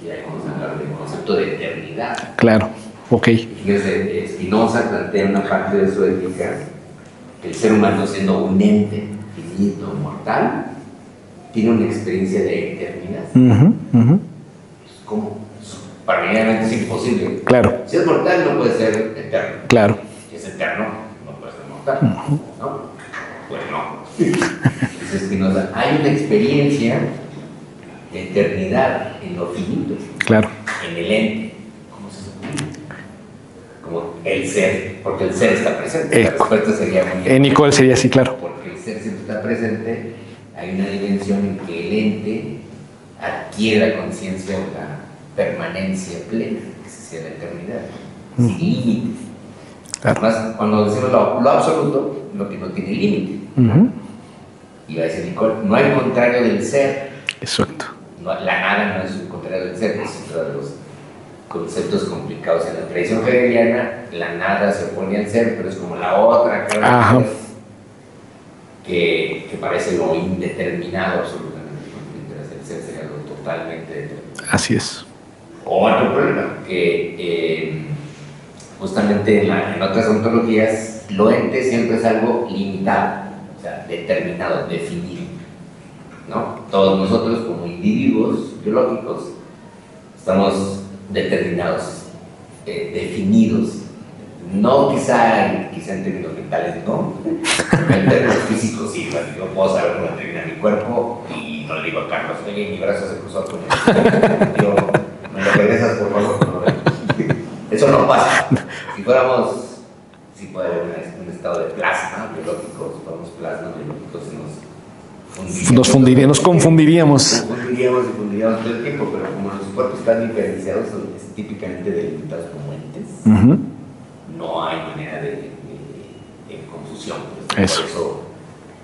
y ahí vamos a hablar del concepto de eternidad. Claro. Ok. Fíjense, Spinoza plantea una parte de su ética que el ser humano, siendo un ente finito, mortal, tiene una experiencia de eternidad. ¿Cómo? Para mí realmente es imposible. Claro. Si es mortal, no puede ser eterno. Claro. Si es eterno, no puede ser mortal. ¿No? Pues no. Dice Spinoza, hay una experiencia de eternidad en lo finito. Claro. En el ente. ¿Cómo se supone? Como el ser, porque el ser está presente. La respuesta sería muy Nicole sería así, claro. Porque el ser siempre está presente, hay una dimensión en que el ente adquiere la conciencia de la permanencia plena, que sería la eternidad, sin límite. Claro. Además, cuando decimos lo absoluto, lo que no tiene límite. Y va a decir Nicole, no hay contrario del ser. Exacto. No, la nada no es un contrario del ser, es otro de los conceptos complicados. En la tradición hegeliana, la nada se opone al ser, pero es como la otra cara del ser, que parece lo indeterminado absolutamente. Mientras el ser sería algo totalmente determinado. Así es. Otro problema, que justamente en otras ontologías, lo ente siempre es algo limitado, o sea, determinado, definido, ¿no? Todos nosotros como individuos biológicos estamos determinados, definidos, no quizá en términos mentales, no, en términos físicos sí, yo puedo saber cómo termina mi cuerpo y no le digo a Carlos, oye, mi brazo se cruzó con él, yo, me lo regresas por favor, no, eso no pasa. Si fuéramos, si puede haber un estado de plasma biológico, si fuéramos plasma biológico, nos confundiríamos todo el tiempo, pero como los cuerpos están diferenciados, son típicamente delimitados como entes, no hay manera de confusión. Pues, por eso,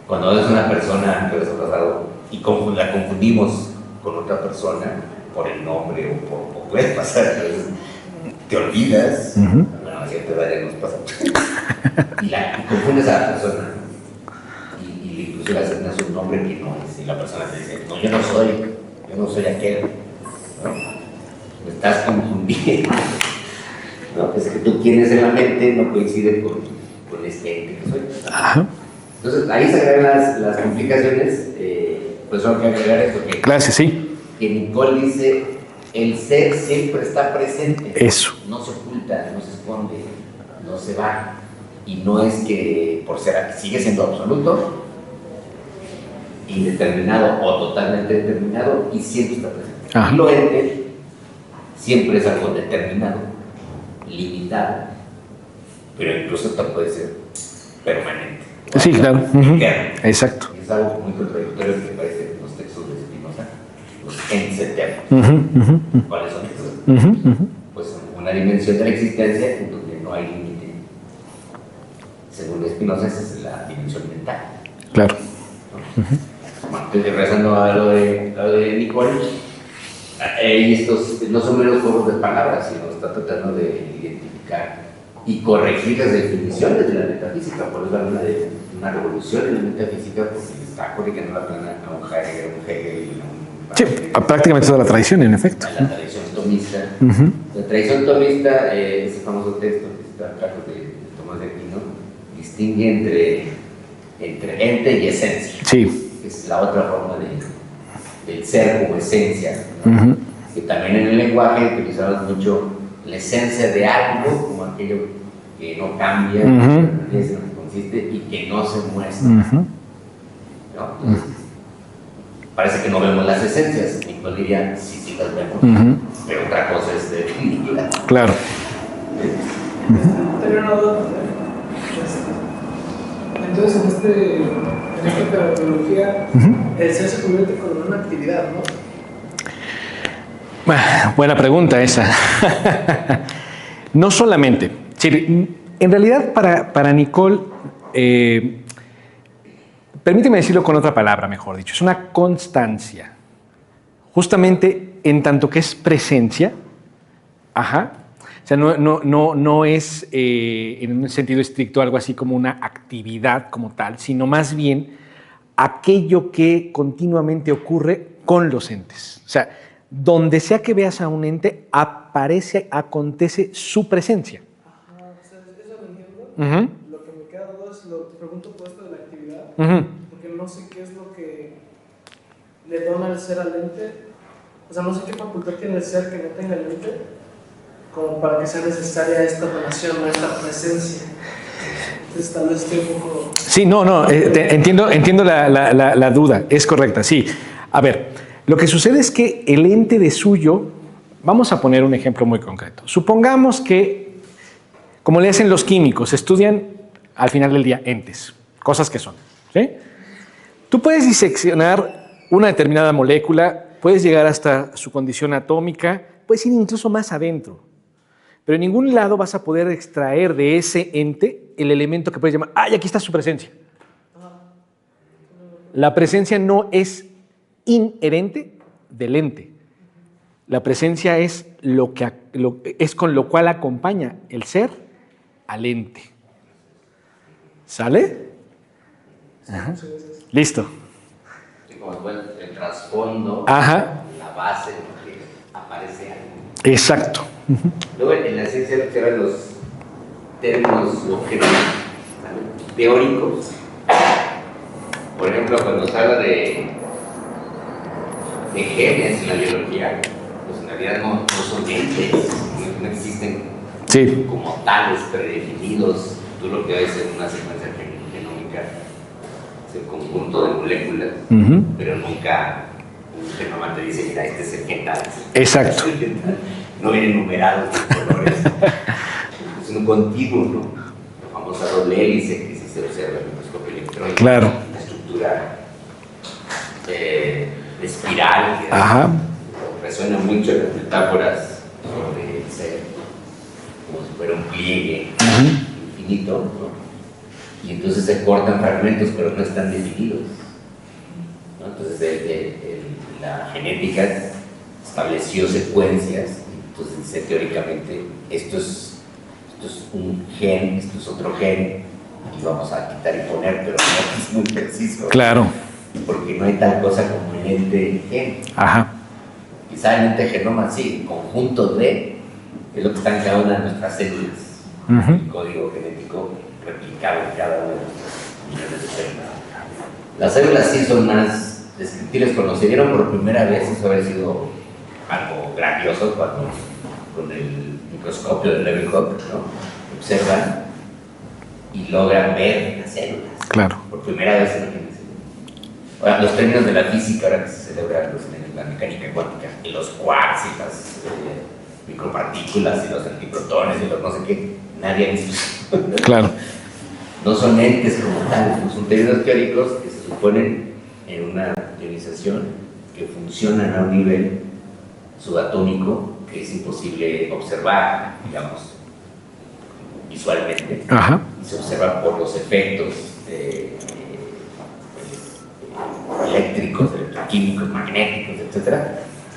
cuando ves una persona que les ha pasado y la confundimos con otra persona por el nombre o puede pasar, entonces te olvidas, bueno, a cierta edad ya nos pasa, y confundes a la persona. Incluso le asignas un nombre que no es, y la persona te dice, no, yo no soy aquel, ¿no? Me estás confundiendo, ¿no? Es que tú tienes en la mente, no coincide con este ente que soy. Entonces, ahí se agregan las complicaciones, pues solo que agregar esto que... Gracias, sí. Que Nicole dice, el ser siempre está presente. Eso. No se oculta, no se esconde, no se va. Y no es que por ser, sigue siendo absoluto, indeterminado o totalmente determinado, y siempre está presente. Y lo ente siempre es algo determinado, limitado, pero incluso puede ser permanente. Sí, claro. Exacto. Es algo muy contradictorio que parece en los textos de Spinoza, los entes eternos. ¿Cuáles son esos? Pues una dimensión de la existencia en donde no hay límite. Según Spinoza, esa es la dimensión mental. Claro. Bueno, regresando a lo de Nicole, y estos no son meros juegos de palabras, sino está tratando de identificar y corregir las definiciones de la metafísica. Por eso habla de una revolución en la metafísica, porque está corrigiendo la plana a un Hegel y a un... Sí, prácticamente toda la tradición, en efecto. La tradición tomista. Uh-huh. La tradición tomista, ese famoso texto que está a cargo de Tomás de Aquino, distingue entre ente y esencia. Sí. Es la otra forma del ser como esencia, ¿no? Uh-huh. Que también en el lenguaje utilizamos mucho la esencia de algo como aquello que no cambia, uh-huh, que es en lo que consiste y que no se muestra. Uh-huh. ¿No? Entonces, parece que no vemos las esencias. Nicole diría, sí las vemos, uh-huh, pero otra cosa es definirlas. Claro. Tenía una duda. Entonces, en esta pedagogía, uh-huh, el ser se convierte como una actividad, ¿no? Buena pregunta esa. No solamente. En realidad, para Nicole, permíteme decirlo con otra palabra, mejor dicho, es una constancia. Justamente en tanto que es presencia, ajá. O sea, no es en un sentido estricto algo así como una actividad como tal, sino más bien aquello que continuamente ocurre con los entes. O sea, donde sea que veas a un ente, acontece su presencia. Ajá, o sea, eso lo entiendo. Uh-huh. Lo que me queda duda es, te pregunto por esto de la actividad, uh-huh, porque no sé qué es lo que le dona el ser al ente. O sea, no sé qué facultad tiene el ser que no tenga el ente, como para que sea necesaria esta relación, esta presencia. Entonces, tal vez estoy un poco... Sí, entiendo la duda, es correcta, sí. A ver, lo que sucede es que el ente de suyo, vamos a poner un ejemplo muy concreto. Supongamos que, como le hacen los químicos, estudian al final del día entes, cosas que son, ¿sí? Tú puedes diseccionar una determinada molécula, puedes llegar hasta su condición atómica, puedes ir incluso más adentro. Pero en ningún lado vas a poder extraer de ese ente el elemento que puedes llamar, ¡ay, aquí está su presencia! La presencia no es inherente del ente. La presencia es es con lo cual acompaña el ser al ente. ¿Sale? Ajá. Listo. Sí, como el trasfondo, ajá, la base de lo que aparece algo. Exacto. Luego en la ciencia se ven los términos objetos teóricos. Por ejemplo, cuando se habla de genes en la biología, pues en realidad no son entes, no existen, sí, como tales predefinidos. Tú lo que ves en una secuencia genómica es el conjunto de moléculas, uh-huh, pero nunca un genoma te dice, mira, este es el gen tal. Exacto. No vienen numerados de colores. Es un continuo, ¿no? La famosa doble hélice que sí se observa en el microscopio electrónico. Claro. La estructura espiral que, ajá, resuena mucho en las metáforas sobre el ser, como si fuera un pliegue, uh-huh, infinito, ¿no? Y entonces se cortan fragmentos, pero no están definidos, ¿no? Entonces la genética estableció secuencias. Entonces dice teóricamente, esto es un gen, esto es otro gen, y vamos a quitar y poner, pero no es muy preciso. Claro. Porque no hay tal cosa como el ente gen. Ajá. Quizá el ente genoma sí, el conjunto de, es lo que está en cada una de nuestras células. Uh-huh. El código genético replicado en cada una de nuestras millones de células. Las células sí son más descriptibles. Cuando se dieron por primera vez, eso habría sido algo grandioso cuando con el microscopio de Leeuwenhoek, ¿no?, observan y logran ver las células. Claro. Por primera vez, imagínense. Ahora, los términos de la física, ahora que se celebran en la mecánica cuántica, y los quarks y las micropartículas y los antiprotones y los no sé qué, nadie ha visto. Claro. No son entes como tales, son términos teóricos que se suponen en una ionización que funcionan a un nivel subatómico que es imposible observar, digamos, visualmente. Ajá. Y se observa por los efectos eléctricos, electroquímicos, magnéticos, etc.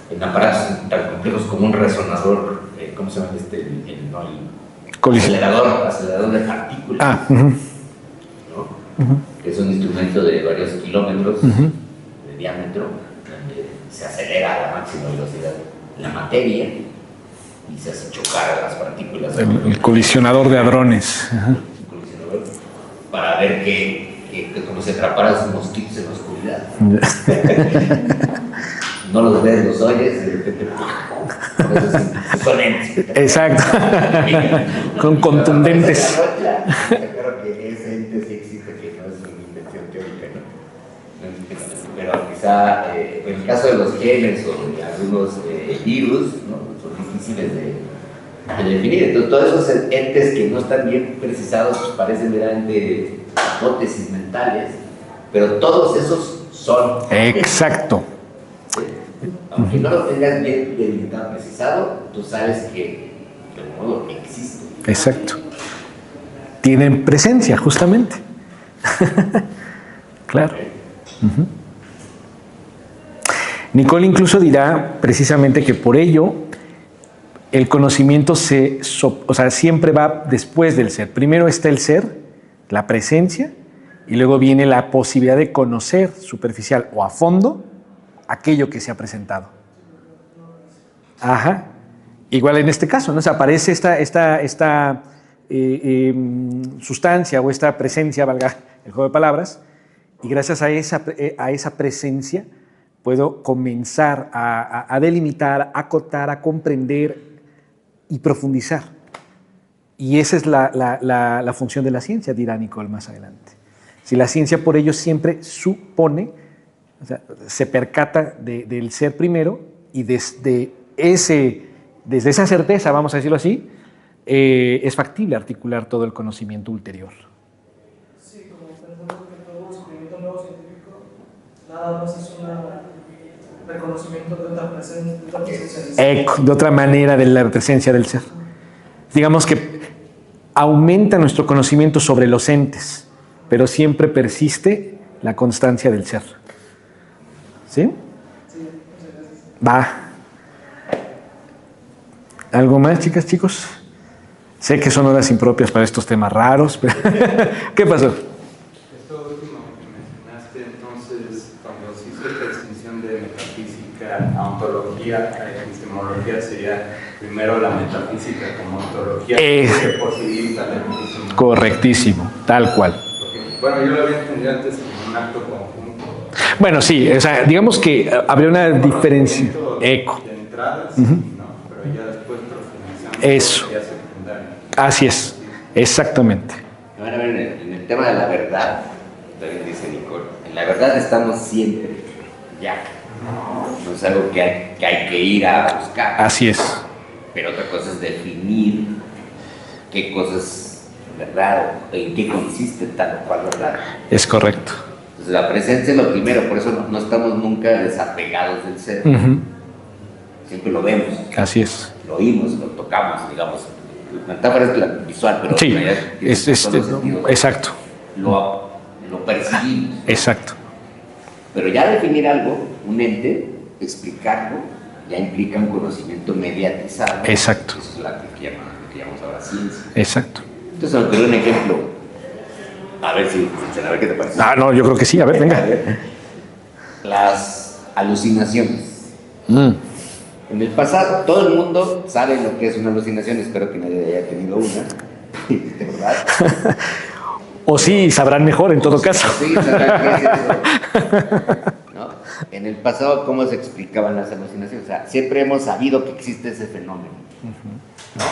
En aparatos tan complejos como un resonador, ¿cómo se llama acelerador de partículas, ¿no? Que es un instrumento de varios kilómetros de diámetro, donde se acelera a la máxima velocidad la materia y se hace chocar a las partículas. El colisionador de hadrones. Para ver que como se atraparan sus mosquitos en la oscuridad. No los ves, los oyes, y de repente por eso son entes. Exacto. Con contundentes. Claro que ese ente sí existe, que no es una invención teórica, ¿no? Pero quizá en el caso de los genes o de algunos virus, ¿no? Son difíciles de definir. Entonces, todos esos entes que no están bien precisados pues, parecen meramente hipótesis mentales, pero todos esos son. Exacto. Aunque no lo tengas bien delimitado, precisado, tú sabes que de modo existe. Exacto. Tienen presencia, justamente. Claro. Nicole incluso dirá precisamente que por ello el conocimiento siempre va después del ser. Primero está el ser, la presencia, y luego viene la posibilidad de conocer superficial o a fondo aquello que se ha presentado. Ajá. Igual en este caso, ¿no? O sea, aparece esta sustancia o esta presencia, valga el juego de palabras, y gracias a esa presencia puedo comenzar a delimitar, a acotar, a comprender y profundizar. Y esa es la función de la ciencia, dirá Nicole más adelante. Si la ciencia por ello siempre supone, o sea, se percata del ser primero y desde esa certeza, vamos a decirlo así, es factible articular todo el conocimiento ulterior. Sí, como pensamos que todo descubrimiento nuevo científico nada más es un reconocimiento de otra presencia, de otra manera de la presencia del ser. Digamos que aumenta nuestro conocimiento sobre los entes, pero siempre persiste la constancia del ser. ¿Sí? Sí, muchas gracias. Va. ¿Algo más, chicas, chicos? Sé que son horas impropias para estos temas raros, pero ¿qué pasó? Esto último que mencionaste, entonces, cuando se hizo esta distinción de metafísica a ontología, epistemología sería primero la metafísica como ontología, que posibilita la epistemología. Correctísimo, tal cual. Porque, bueno, yo lo había entendido antes como un acto conjunto. Bueno, sí, o sea, digamos que habría una diferencia. Eco. De entrada, sí, ¿no? Pero ya después profundizando. Eso. Ya secundario. Así es, exactamente. Van a ver, en el tema de la verdad, también dice Nicole, en la verdad estamos siempre, ya. No es algo que hay que ir a buscar. Así es. Pero otra cosa es definir qué cosa es verdad o en qué consiste tal o cual verdad. Es correcto. Entonces, la presencia es lo primero, por eso no estamos nunca desapegados del ser. Siempre lo vemos. Así es. Lo oímos, lo tocamos, digamos. La metáfora es la visual, pero Sí, es exacto. Lo percibimos. Exacto. Pero ya definir algo, un ente, explicarlo, ya implica un conocimiento mediatizado. Exacto. Eso es la que llamamos ahora ciencia. Exacto. Entonces, aunque un ejemplo, a ver a ver qué te parece. No, yo creo que sí, a ver, venga. Las alucinaciones. En el pasado, todo el mundo sabe lo que es una alucinación, espero que nadie haya tenido una, ¿de verdad? O sí, sabrán mejor en todo caso. Sí, sabrán qué es eso. ¿No? En el pasado, ¿cómo se explicaban las alucinaciones? O sea, siempre hemos sabido que existe ese fenómeno. ¿No?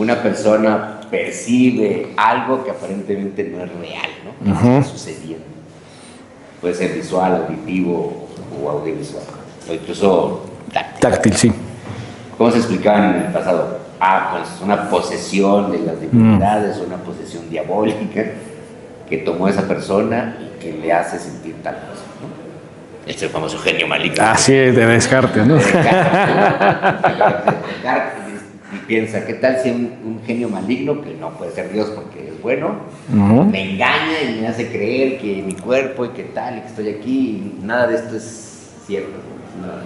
Una persona percibe algo que aparentemente no es real, ¿no? Que está sucediendo. Puede ser visual, auditivo o audiovisual, o incluso táctil, sí. ¿Cómo se explicaban en el pasado? Pues una posesión de las divinidades, una posesión diabólica que tomó a esa persona y que le hace sentir tal cosa, ¿no? Es el famoso genio maligno. Así es, de Descartes, ¿no? Descartes y piensa, ¿qué tal si un genio maligno, que no puede ser Dios porque es bueno, me engaña y me hace creer que mi cuerpo y que tal, y que estoy aquí, y nada de esto es cierto, es una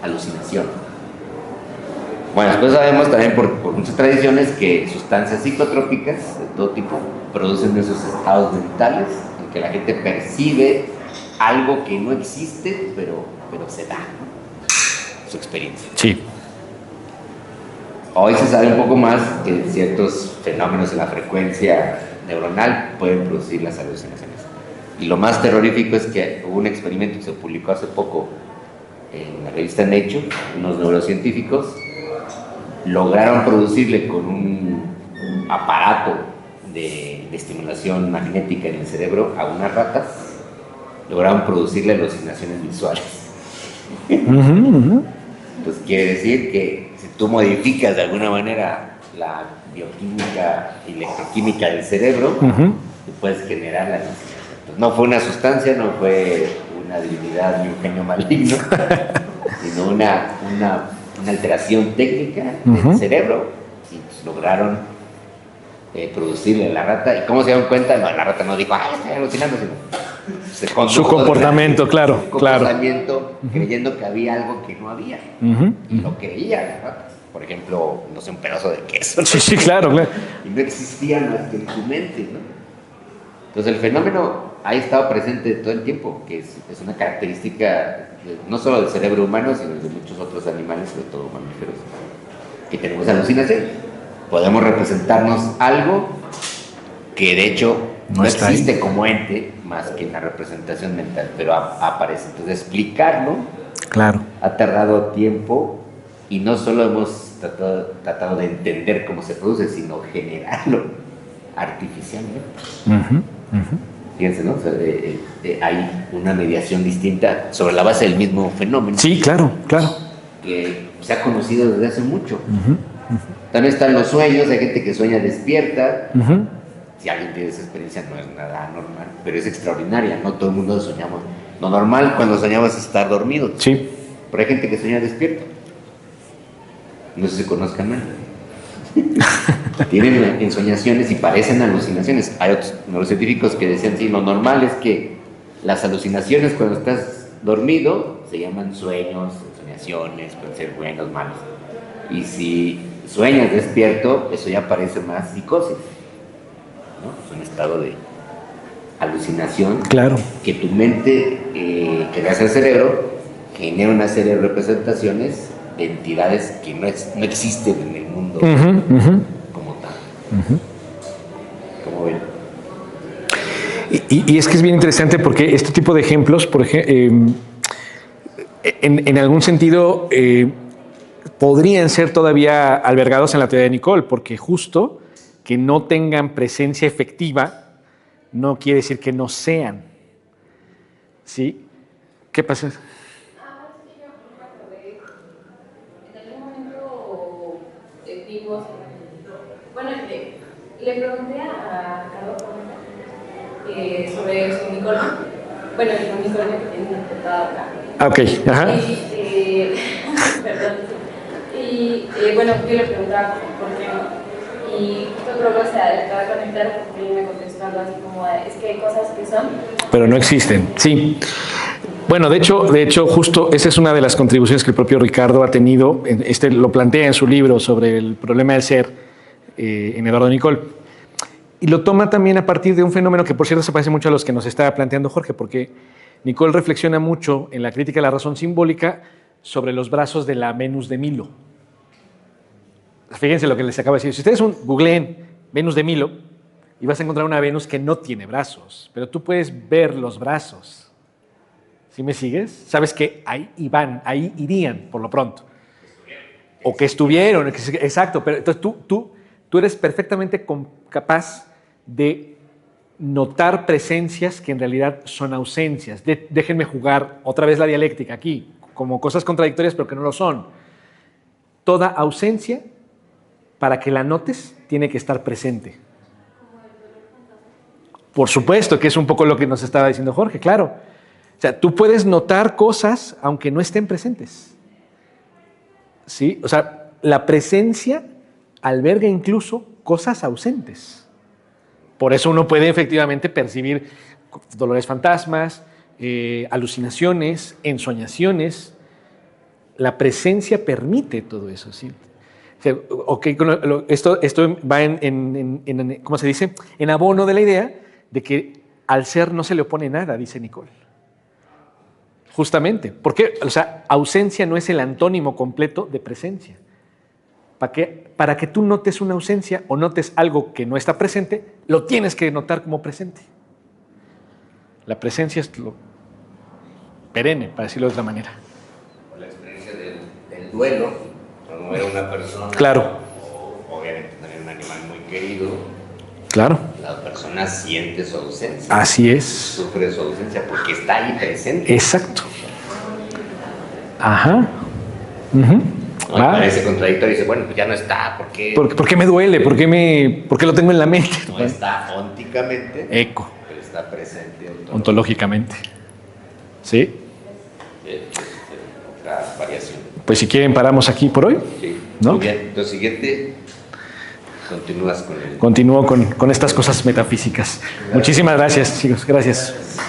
alucinación. Bueno, después sabemos también por muchas tradiciones que sustancias psicotrópicas de todo tipo producen esos estados mentales en que la gente percibe algo que no existe, pero se da, ¿no? Su experiencia. Sí. Hoy se sabe un poco más que ciertos fenómenos en la frecuencia neuronal pueden producir las alucinaciones. Y lo más terrorífico es que hubo un experimento que se publicó hace poco en la revista Nature, unos neurocientíficos lograron producirle con un aparato de estimulación magnética en el cerebro a unas ratas, lograron producirle alucinaciones visuales. Entonces quiere decir que si tú modificas de alguna manera la bioquímica y electroquímica del cerebro, tú puedes generar la alucinación. Entonces, no fue una sustancia, no fue una divinidad ni un genio maligno, sino una alteración técnica del cerebro, y pues lograron producirle a la rata. ¿Y cómo se dieron cuenta? No, la rata no dijo, ¡ay, estoy alucinando! Sino su comportamiento, claro, su comportamiento, creyendo que había algo que no había. Y lo creía la rata. Por ejemplo, no sé, un pedazo de queso, ¿no? Sí, claro. Y no existía más que en tu mente, ¿no? Entonces el fenómeno ha estado presente todo el tiempo, que es una característica no solo del cerebro humano, sino de muchos otros animales, sobre todo mamíferos, que tenemos alucinaciones. Podemos representarnos algo que de hecho no existe como ente más que en la representación mental, pero aparece. Entonces explicarlo ha tardado tiempo, y no solo hemos tratado de entender cómo se produce, sino generarlo artificialmente. Fíjense, ¿no? O sea, hay una mediación distinta sobre la base del mismo fenómeno. Sí, claro. Que se ha conocido desde hace mucho. También están los sueños, hay gente que sueña despierta. Si alguien tiene esa experiencia, no es nada normal, pero es extraordinaria. No todo el mundo soñamos. Lo normal cuando soñamos es estar dormido. Sí. Pero hay gente que sueña despierta. No sé si conozcan más. Tienen ensoñaciones y parecen alucinaciones. Hay otros neurocientíficos que decían, sí, lo normal es que las alucinaciones cuando estás dormido se llaman sueños, ensoñaciones, pueden ser buenos, malos. Y si sueñas despierto, eso ya parece más psicosis, ¿no? Es un estado de alucinación. Claro. Que tu mente, que le hace al cerebro, genera una serie de representaciones de entidades que no existen en el mundo como tal. ¿Cómo ven? Y es que es bien interesante porque este tipo de ejemplos, por ejemplo, en algún sentido podrían ser todavía albergados en la teoría de Nicole, porque justo que no tengan presencia efectiva no quiere decir que no sean. ¿Sí? ¿Qué pasa? Bueno, le pregunté a Ricardo sobre su unicornio. Bueno, el unicornio que tiene interpretado acá. Ok, ajá. Perdón. Y bueno, yo le preguntaba por qué no. Y justo creo que se acaba de conectar porque me contestó algo así como: es que hay cosas que son, pero no existen, sí. Bueno, de hecho, justo esa es una de las contribuciones que el propio Ricardo ha tenido. Lo plantea en su libro sobre el problema del ser, en Eduardo Nicole. Y lo toma también a partir de un fenómeno que, por cierto, se parece mucho a los que nos está planteando Jorge, porque Nicole reflexiona mucho en la crítica de la razón simbólica sobre los brazos de la Venus de Milo. Fíjense lo que les acabo de decir. Si ustedes googleen Venus de Milo, y vas a encontrar una Venus que no tiene brazos, pero tú puedes ver los brazos. ¿Sí me sigues? Sabes que ahí iban, ahí irían, por lo pronto. O que estuvieron, exacto. Pero entonces tú eres perfectamente capaz de notar presencias que en realidad son ausencias. Déjenme jugar otra vez la dialéctica aquí, como cosas contradictorias, pero que no lo son. Toda ausencia, para que la notes, tiene que estar presente. Por supuesto, que es un poco lo que nos estaba diciendo Jorge, claro. O sea, tú puedes notar cosas aunque no estén presentes. ¿Sí? O sea, la presencia alberga incluso cosas ausentes. Por eso uno puede efectivamente percibir dolores fantasmas, alucinaciones, ensoñaciones. La presencia permite todo eso, ¿sí? O sea, okay, esto va ¿cómo se dice? En abono de la idea de que al ser no se le opone nada, dice Nicole. Justamente. Porque, o sea, ausencia no es el antónimo completo de presencia. Para que tú notes una ausencia o notes algo que no está presente, lo tienes que notar como presente. La presencia es lo perenne, para decirlo de otra manera. La experiencia del duelo, cuando muere una persona, claro, o obviamente también un animal muy querido, claro, la persona siente su ausencia. Así es. Sufre su ausencia porque está ahí presente. Exacto. Ajá. Uh-huh. Me parece contradictorio. Dice, bueno, pues ya no está. ¿Por qué me duele? ¿Por qué lo tengo en la mente? No está ónticamente, eco, pero está presente ontológicamente. ¿Sí? Otra variación. Pues si quieren paramos aquí por hoy. Sí. ¿No? Muy bien. Lo siguiente, continúas con el... Continúo con estas cosas metafísicas. Muchísimas gracias, chicos. Gracias.